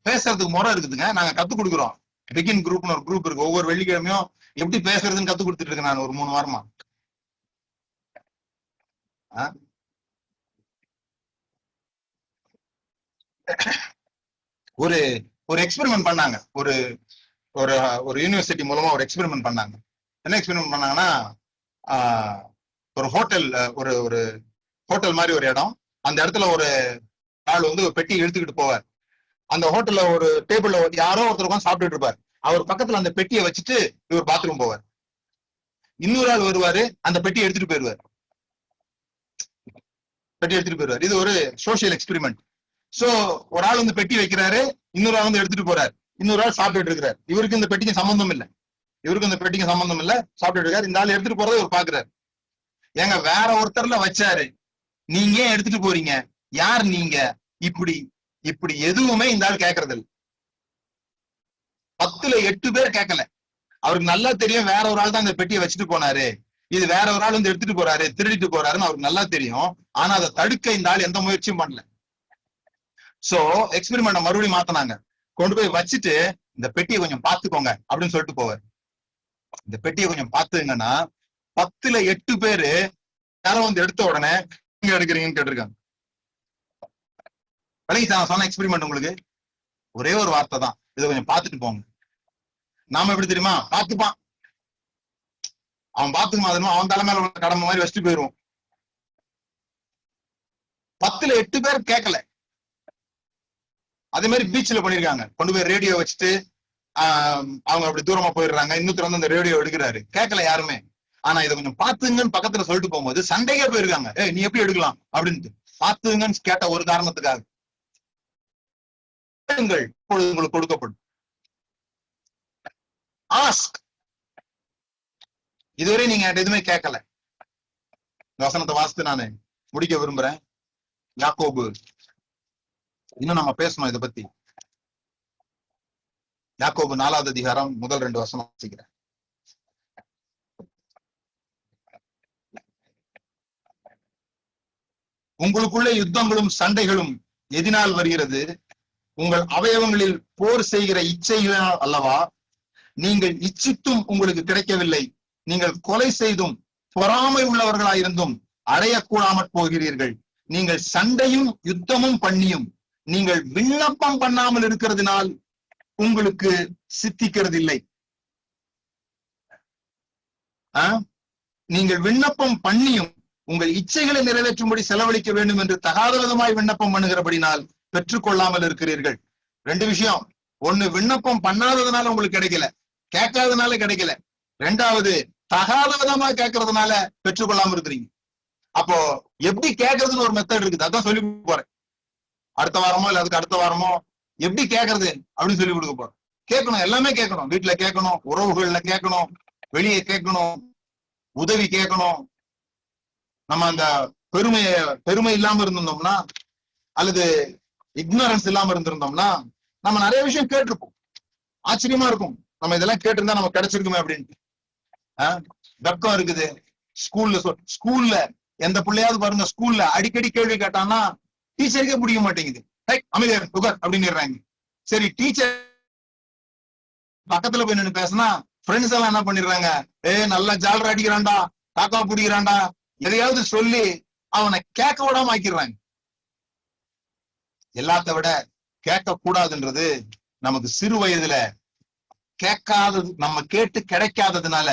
பேசுறதுக்கு முறை இருக்குதுங்க, நாங்க கத்துக் கொடுக்குறோம். பிகின் குரூப்னு ஒரு குரூப் இருக்கு, ஒவ்வொரு வெள்ளிக்கிழமையும் எப்படி பேசுறதுன்னு கத்து கொடுத்துட்டு இருக்கேன் நான் ஒரு 3 வாரமா. ஒரு ஒரு எக்ஸ்பெரிமெண்ட் பண்ணாங்க, ஒரு ஒரு ஒரு யூனிவர்சிட்டி மூலமா ஒரு எக்ஸ்பெரிமெண்ட் பண்ணாங்க. என்ன எக்ஸ்பெரிமெண்ட் பண்ணாங்கன்னா, ஒரு ஹோட்டல், ஒரு ஒரு ஹோட்டல் மாதிரி ஒரு இடம், அந்த இடத்துல ஒரு ஆள் வந்து ஒரு பெட்டி இழுத்துக்கிட்டு போவார். அந்த ஹோட்டல்ல ஒரு டேபிள்ல யாரோ ஒருத்தர் உட்காந்து சாப்பிட்டுட்டு இருப்பார். அவர் பக்கத்துல அந்த பெட்டியை வச்சுட்டு இவர் பாத்ரூம் போவார். இன்னொரு ஆள் வருவாரு, அந்த பெட்டியை எடுத்துட்டு போயிருவார். இது ஒரு சோசியல் எக்ஸ்பெரிமெண்ட். சோ ஒரு ஆள் வந்து பெட்டி வைக்கிறாரு, இன்னொரு ஆள் வந்து எடுத்துட்டு போறாரு, இன்னொரு ஆள் சாப்பிட்டுட்டு இருக்கிறார். இவருக்கு இந்த பெட்டிக்கு சம்பந்தம் இல்லை, சாப்பிட்டுட்டு இருக்காரு. இந்த ஆள் எடுத்துட்டு போறதை இவர் பாக்குறாரு. ஏங்க வேற ஒருத்தர்ல வச்சாரு, நீங்க ஏன் எடுத்துட்டு போறீங்க, யார் நீங்க, இப்படி இப்படி எதுவுமே இந்த ஆள் கேட்கறது இல்லை. 10ல 8 பேர் கேட்கல. அவருக்கு நல்லா தெரியும் வேற ஒரு ஆள் தான் அந்த பெட்டியை வச்சுட்டு போனாரு, இது வேற ஒரு ஆள் வந்து எடுத்துட்டு போறாரு, திருடிட்டு போறாருன்னு அவருக்கு நல்லா தெரியும். ஆனா அதை தடுக்க இந்த ஆள் எந்த முயற்சியும் பண்ணல. சோ எக்ஸ்பெரிமெண்ட் மறுபடியும் மாத்தினாங்க, கொண்டு போய் வச்சுட்டு இந்த பெட்டியை கொஞ்சம் பாத்துக்கோங்க அப்படின்னு சொல்லிட்டு போவார். இந்த பெட்டியை கொஞ்சம் பாத்துங்கன்னா 10ல 8 பேரு யாரும் வந்து எடுத்த உடனே நீங்க எடுக்கிறீங்கன்னு கேட்டிருக்காங்க. விளங்கிச்சா சொன்ன எக்ஸ்பெரிமெண்ட் உங்களுக்கு? ஒரே ஒரு வார்த்தை தான், இதை கொஞ்சம் பார்த்துட்டு போங்க. நாம எப்படி தெரியுமா, பார்த்துப்பான், அவன் பார்த்துக்குமா, அவன் தலைமையில உள்ள கடமை மாதிரி வச்சுட்டு போயிருவோம். 10ல் 8 பேர் கேட்கல. அதே மாதிரி பீச்ல பண்ணிருக்காங்க, கொண்டு போய் ரேடியோ வச்சுட்டு அவங்க அப்படி தூரமா போயிடுறாங்க, இன்னொருத்தர் வந்து அந்த ரேடியோ எடுக்கிறாரு, கேட்கல யாருமே. ஆனா இதை கொஞ்சம் பாத்துங்கன்னு பக்கத்துல சொல்லிட்டு போகும்போது சண்டைக்கே போயிருக்காங்க, நீ எப்படி எடுக்கலாம் அப்படின்ட்டு. பாத்துங்கன்னு கேட்ட ஒரு காரணத்துக்காக. உங்களுக்கு கொடுக்கப்படும். ஆஸ்க். இதுவரை நீங்க எதுவுமே கேட்கல. இந்த வசனத்தை வாசித்து நான் முடிக்க விரும்புறேன். யாக்கோபு, இன்னும் நம்ம பேசணும் இதை பத்தி. யாக்கோபு 4வது அதிகாரம் முதல் 2 வசனம் வாசிக்கிறேன். உங்களுக்குள்ளே யுத்தங்களும் சண்டைகளும் எதினால் வருகிறது? உங்கள் அவயவங்களில் போர் செய்கிற இச்சைகளால் அல்லவா? நீங்கள் இச்சித்தும் உங்களுக்கு கிடைக்கவில்லை, நீங்கள் கொலை செய்தும் பொறாமை உள்ளவர்களாயிருந்தும் அடையக்கூடாமற் போகிறீர்கள். நீங்கள் சண்டையும் யுத்தமும் பண்ணியும் நீங்கள் விண்ணப்பம் பண்ணாமல் இருக்கிறதுனால் உங்களுக்கு சித்திக்கிறது இல்லை. நீங்கள் விண்ணப்பம் பண்ணியும் உங்கள் இச்சைகளை நிறைவேற்றும்படி செலவழிக்க வேண்டும் என்று தகாத விதமாய் விண்ணப்பம் பண்ணுகிறபடினால் பெற்றுக்கொள்ளாமல் இருக்கிறீர்கள். 2 விஷயம். ஒண்ணு, விண்ணப்பம் பண்ணாததுனால உங்களுக்கு கிடைக்கல, கேட்காததுனால கிடைக்கல. 2வது, தகாத விதமா கேட்கறதுனால பெற்றுக்கொள்ளாம இருக்கிறீங்க. அப்போ எப்படி கேட்கறதுன்னு ஒரு மெத்தட் இருக்குது, அதான் சொல்லி போறேன். அடுத்த வாரமோ இல்ல அதுக்கு அடுத்த வாரமோ எப்படி கேட்கறது அப்படின்னு சொல்லி கொடுக்க போறோம். கேட்கணும், எல்லாமே கேட்கணும். வீட்டுல கேட்கணும், உறவுகள்ல கேட்கணும், வெளியே கேட்கணும், உதவி கேட்கணும். நம்ம அந்த பெருமை இல்லாம இருந்திருந்தோம்னா அல்லது இக்னரன்ஸ் இல்லாம இருந்திருந்தோம்னா நம்ம நிறைய விஷயம் கேட்டிருப்போம். ஆச்சரியமா இருக்கும், நம்ம இதெல்லாம் கேட்டிருந்தா நம்ம கிடைச்சிருக்குமே அப்படின்ட்டு. வெக்கம் இருக்குது. ஸ்கூல்ல எந்த பிள்ளையாவது பாருங்க, ஸ்கூல்ல அடிக்கடி கேள்வி கேட்டான்னா டீச்சருக்கே பிடிக்க மாட்டேங்குது. அமைதியா உட்கார் அப்படின்னு. சரி, டீச்சர் பக்கத்துல போய் நின்று பேசினா ஃப்ரெண்ட்ஸ் எல்லாம் என்ன பண்ணிடுறாங்க, நல்லா ஜாலரா அடிக்கிறான்டா, காக்கா பிடிக்கிறான்டா, எதையாவது சொல்லி அவனை கேட்க விடாம ஆக்கிடுறாங்க. எல்லாத்த விட கேட்க கூடாதுன்றது நமக்கு சிறு வயதுல கேட்காதது, நம்ம கேட்டு கிடைக்காததுனால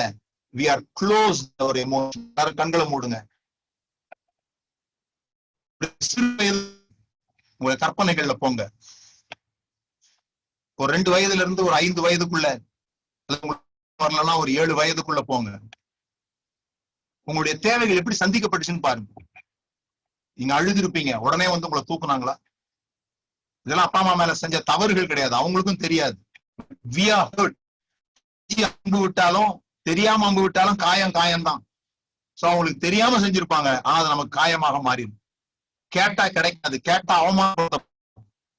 we are closed our emotion. கண்களை மூடுங்க. சிறு வயது உங்க கற்பனைகள்ல போங்க. ஒரு 2 வயதுல இருந்து ஒரு 5 வயதுக்குள்ள, வரலன்னா ஒரு 7 வயதுக்குள்ள போங்க. உங்களுடைய தேவைகள் எப்படி சந்திக்கப்பட்டுச்சுன்னு பாருங்க. நீங்க அழுதுருப்பீங்க, உடனே வந்து உங்களை தூக்குனாங்களா? இதெல்லாம் அப்பா அம்மா மேல செஞ்ச தவறுகள் கிடையாது, அவங்களுக்கும் தெரியாது. அம்பு விட்டாலும் தெரியாம அம்பு விட்டாலும் காயம்தான். சோ அவங்களுக்கு தெரியாம செஞ்சிருப்பாங்க, ஆனா அது நமக்கு காயமாக மாறிடும். கேட்டா கிடைக்காது, கேட்டா அவமானம்,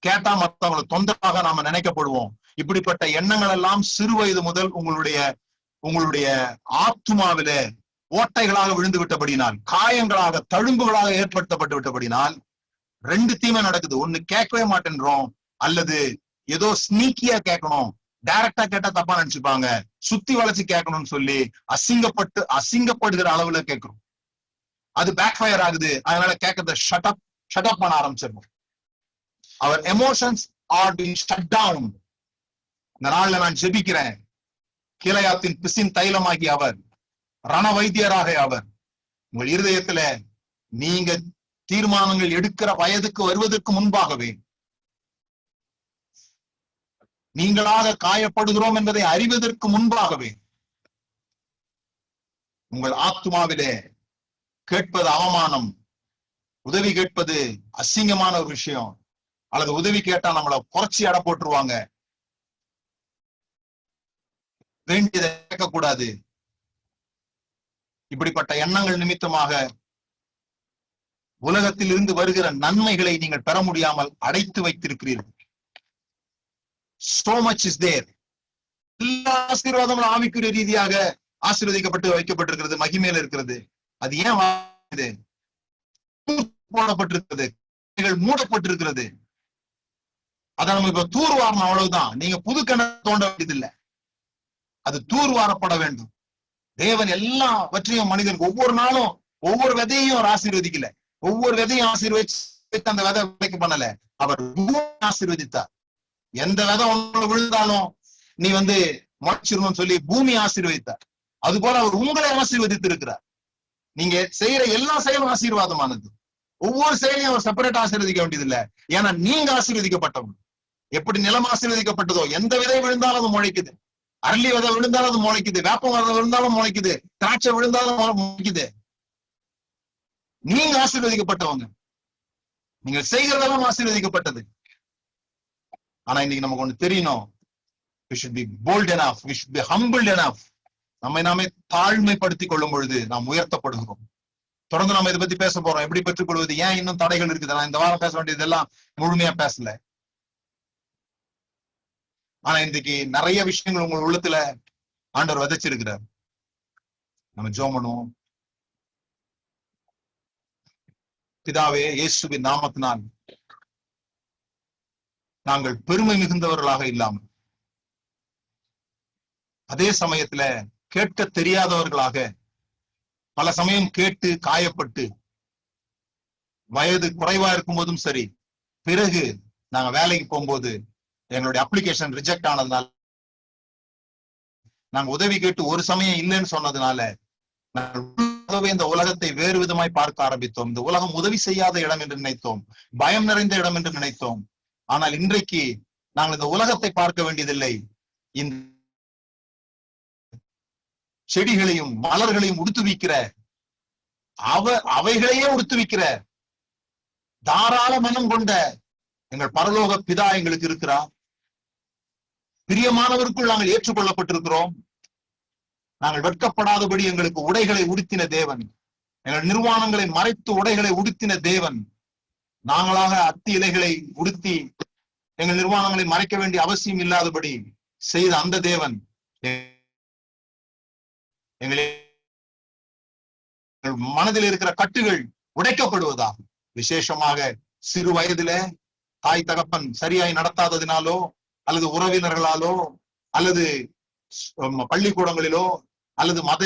கேட்டா மற்றவங்களை தொந்தரவாக நாம நினைக்கப்படுவோம். இப்படிப்பட்ட எண்ணங்கள் எல்லாம் சிறு வயது முதல் உங்களுடைய ஆத்துமாவில ஓட்டைகளாக விழுந்து விட்டபடினால், காயங்களாக தழும்புகளாக ஏற்படுத்தப்பட்டு விட்டபடினால் 2 தீமை நடக்குது. ஒண்ணு, கேட்கவே மாட்டேன்றோம், அல்லது ஏதோ ஸ்னீக்கியா கேட்கணும், டைரக்டா கேட்டா தப்பா நினைச்சுப்பாங்க, சுத்தி வளைச்சு கேட்கணும்னு சொல்லி அசிங்கப்படுகிற அளவுல கேட்கிறோம். அது பேக் ஃபயர் ஆகுது. அதனால கேட்கறத ஷட் அப் பண்ண ஆரம்பிச்சிருக்கோம். அவர் emotions are being shut down. இந்த நாள்ல நான் ஜெபிக்கிறேன், கீழையாத்தின் பிசின் தைலமாகி அவர், ரண வைத்தியராக அவர் உங்கள் இருதயத்துல நீங்க தீர்மானங்கள் எடுக்கிற வயதுக்கு வருவதற்கு முன்பாகவே, நீங்களாக காயப்படுகிறோம் என்பதை அறிவதற்கு முன்பாகவே, உங்கள் ஆத்துமாவிலே கேட்பது அவமானம், உதவி கேட்பது அசிங்கமான ஒரு விஷயம், அல்லது உதவி கேட்டா நம்மளை குறைச்சி எடை போட்டுருவாங்க, வேண்டியதை கேட்கக்கூடாது, இப்படிப்பட்ட எண்ணங்கள் நிமித்தமாக உலகத்தில் இருந்து வருகிற நன்மைகளை நீங்கள் பெற முடியாமல் அடைத்து வைத்திருக்கிறீர்கள். So much is there. எல்லா ஆசீர்வாதங்களும் ஆவிக்குரிய ரீதியாக ஆசீர்வதிக்கப்பட்டு வைக்கப்பட்டிருக்கிறது, மகிமையில இருக்கிறது. அது ஏன் போடப்பட்டிருக்கிறது, மூடப்பட்டிருக்கிறது. அதை நம்ம இப்ப தூர்வாரணும், அவ்வளவுதான். நீங்க புது கிணறு தோண்ட வேண்டியதில்லை, அது தூர்வாரப்பட வேண்டும். தேவன் எல்லாவற்றையும் மனிதனுக்கு ஒவ்வொரு நாளும் ஒவ்வொரு விதையும் அவர் ஆசீர்வதிக்கல, ஒவ்வொரு விதையும் ஆசீர்வதிச்சு அந்த விதை விலைக்கு பண்ணல, அவர் ஆசீர்வதித்தார். எந்த விதை உங்களை விழுந்தாலும் நீ முளைச்சிடணும்னு சொல்லி பூமி ஆசீர்வதித்தார். அது போல அவர் உங்களை ஆசீர்வதித்து இருக்கிறார். நீங்க செய்யற எல்லா செயலும் ஆசீர்வாதமானது. ஒவ்வொரு செயலையும் அவர் செப்பரேட் ஆசீர்வதிக்க வேண்டியது இல்ல. ஏன்னா நீங்க ஆசீர்வதிக்கப்பட்டவங்க. எப்படி நிலம் ஆசீர்வதிக்கப்பட்டதோ, எந்த விதை விழுந்தாலும் அது முளைக்குது. அரளி விதை விழுந்தாலும் அது முளைக்குது, வேப்ப விதை விழுந்தாலும் முளைக்குது, திராட்சை விழுந்தாலும் முளைக்குது. நீங்க ஆசீர்வதிக்கப்பட்டவங்க. நீங்க செய்கிறதெல்லாம் ஆசீர்வதிக்கப்பட்டது. ஆனா இன்னைக்கு நமக்கு ஒண்ணு தெரியணும். we should be bold enough, we should be humbled enough. நம்மை நாமே தாழ்மைப்படுத்திக் கொள்ளும் பொழுது நாம் உயர்த்தப்படுகிறோம். தொடர்ந்து நம்ம இதை பத்தி பேச போறோம். எப்படி பெற்றுக்கொள்வது, ஏன் இன்னும் தடைகள் இருக்குது. நான் இந்த வாரம் பேச வேண்டியதெல்லாம் முழுமையா பேசல. ஆனா இன்றைக்கு நிறைய விஷயங்கள் உங்க உள்ளத்துல ஆண்டவர் விதைச்சிருக்கிறார். நம்ம ஜெபம் பண்ணுவோம். பிதாவே, இயேசுவின் நாமத்தினால் நாங்கள் பெருமை மிகுந்தவர்களாக இல்லாமல், அதே சமயத்துல கேட்க தெரியாதவர்களாக, பல சமயம் கேட்டு காயப்பட்டு, வயது குறைவா இருக்கும் போதும் சரி, பிறகு நாங்க வேலைக்கு போகும்போது எங்களுடைய அப்ளிகேஷன் ரிஜெக்ட் ஆனதுனால, நாங்க உதவி கேட்டு ஒரு சமயம் இல்லைன்னு சொன்னதுனால இந்த உலகத்தை வேறு விதமாய் பார்க்க ஆரம்பித்தோம். இந்த உலகம் உதவி செய்யாத இடம் என்று நினைத்தோம், பயம் நிறைந்த இடம் என்று நினைத்தோம். ஆனால் இன்றைக்கு நாங்கள் இந்த உலகத்தை பார்க்க வேண்டியதில்லை. இந்த செடிகளையும் மலர்களையும் உடுத்துவிக்கிற, அவைகளையே உடுத்துவிக்கிற தாராள மனம் கொண்ட எங்கள் பரலோக பிதா எங்களுக்கு இருக்கிறார். பிரியமானவருக்குள் நாங்கள் ஏற்றுக்கொள்ளப்பட்டிருக்கிறோம். நாங்கள் வெட்கப்படாதபடி எங்களுக்கு உடைகளை உடுத்தின தேவன், எங்கள் நிர்வாணங்களை மறைத்து உடைகளை உடுத்தின தேவன், நாங்களாக அத்தி இலைகளை உடுத்தி எங்கள் நிர்வாணங்களை மறைக்க வேண்டிய அவசியம் இல்லாதபடி செய்த அந்த தேவன் எங்களை மனதில் இருக்கிற கட்டுகள் உடைக்கப்படுவதாக, விசேஷமாக சிறு வயதில தாய் தகப்பன் சரியாய் நடத்தாததினாலோ, அல்லது உறவினர்களாலோ, அல்லது பள்ளிக்கூடங்களிலோ, அல்லது மத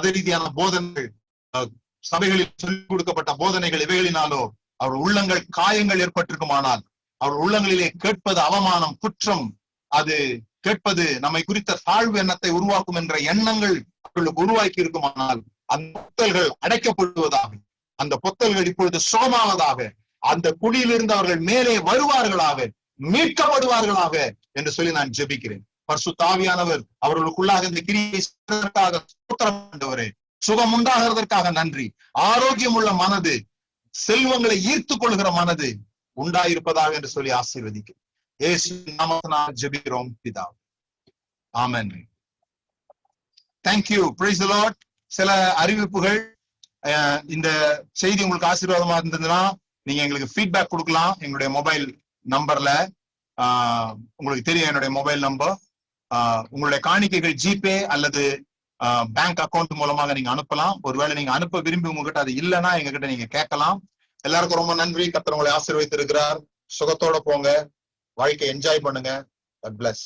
ரீதியான போதனைகள், சபைகளில் சொல்லிக் கொடுக்கப்பட்ட போதனைகள், இவைகளினாலோ அவர் உள்ளங்கள் காயங்கள் ஏற்பட்டிருக்குமானால், அவர் உள்ளங்களிலே கேட்பது அவமானம், குற்றம், அது கேட்பது நம்மை குறித்த தாழ்வு எண்ணத்தை உருவாக்கும் என்ற எண்ணங்கள் அவர்களுக்கு உருவாக்கி இருக்குமானால், அந்த பொத்தல்கள் அடைக்கப்படுவதாக, அந்த பொத்தல்கள் இப்பொழுது சுகமாவதாக, அந்த குழியிலிருந்து அவர்கள் மேலே வருவார்களாக, மீட்கப்படுவார்களாக என்று சொல்லி நான் ஜெபிக்கிறேன். பரிசுத்த ஆவியானவர் அவர்களுக்குள்ளாக இந்த கிரியை செய்வதற்காக ஸ்தோத்திரம். சுகம் உண்டாகிறதற்காக நன்றி. ஆரோக்கியம் உள்ள மனது, செல்வங்களை ஈர்த்து கொள்கிற மனது உண்டாயிருப்பதாக என்று சொல்லி ஆசீர்வதிக்கிறேன். இயேசுவின் நாமத்தினால் ஜெபிக்கிறோம் பிதாவே. ஆமென். Thank you. Praise the Lord. சில அறிவிப்புகள். இந்த செய்தி உங்களுக்கு ஆசீர்வாதமா இருந்ததுன்னா நீங்க எங்களுக்கு ஃபீட்பேக் கொடுக்கலாம். எங்களுடைய மொபைல் நம்பர்ல, உங்களுக்கு தெரியும் என்னுடைய மொபைல் நம்பர். உங்களுடைய காணிக்கைகள் ஜிபே அல்லது பேங்க் அக்கௌண்ட் மூலமாக நீங்க அனுப்பலாம். ஒருவேளை நீங்க அனுப்ப விரும்பி உங்ககிட்ட அது இல்லைன்னா எங்ககிட்ட நீங்க கேட்கலாம். எல்லாருக்கும் ரொம்ப நன்றி. கர்த்தர் உங்களை ஆசீர்வதித்திருக்கிறார். சுகத்தோட போங்க, வாழ்க்கை என்ஜாய் பண்ணுங்க. God bless.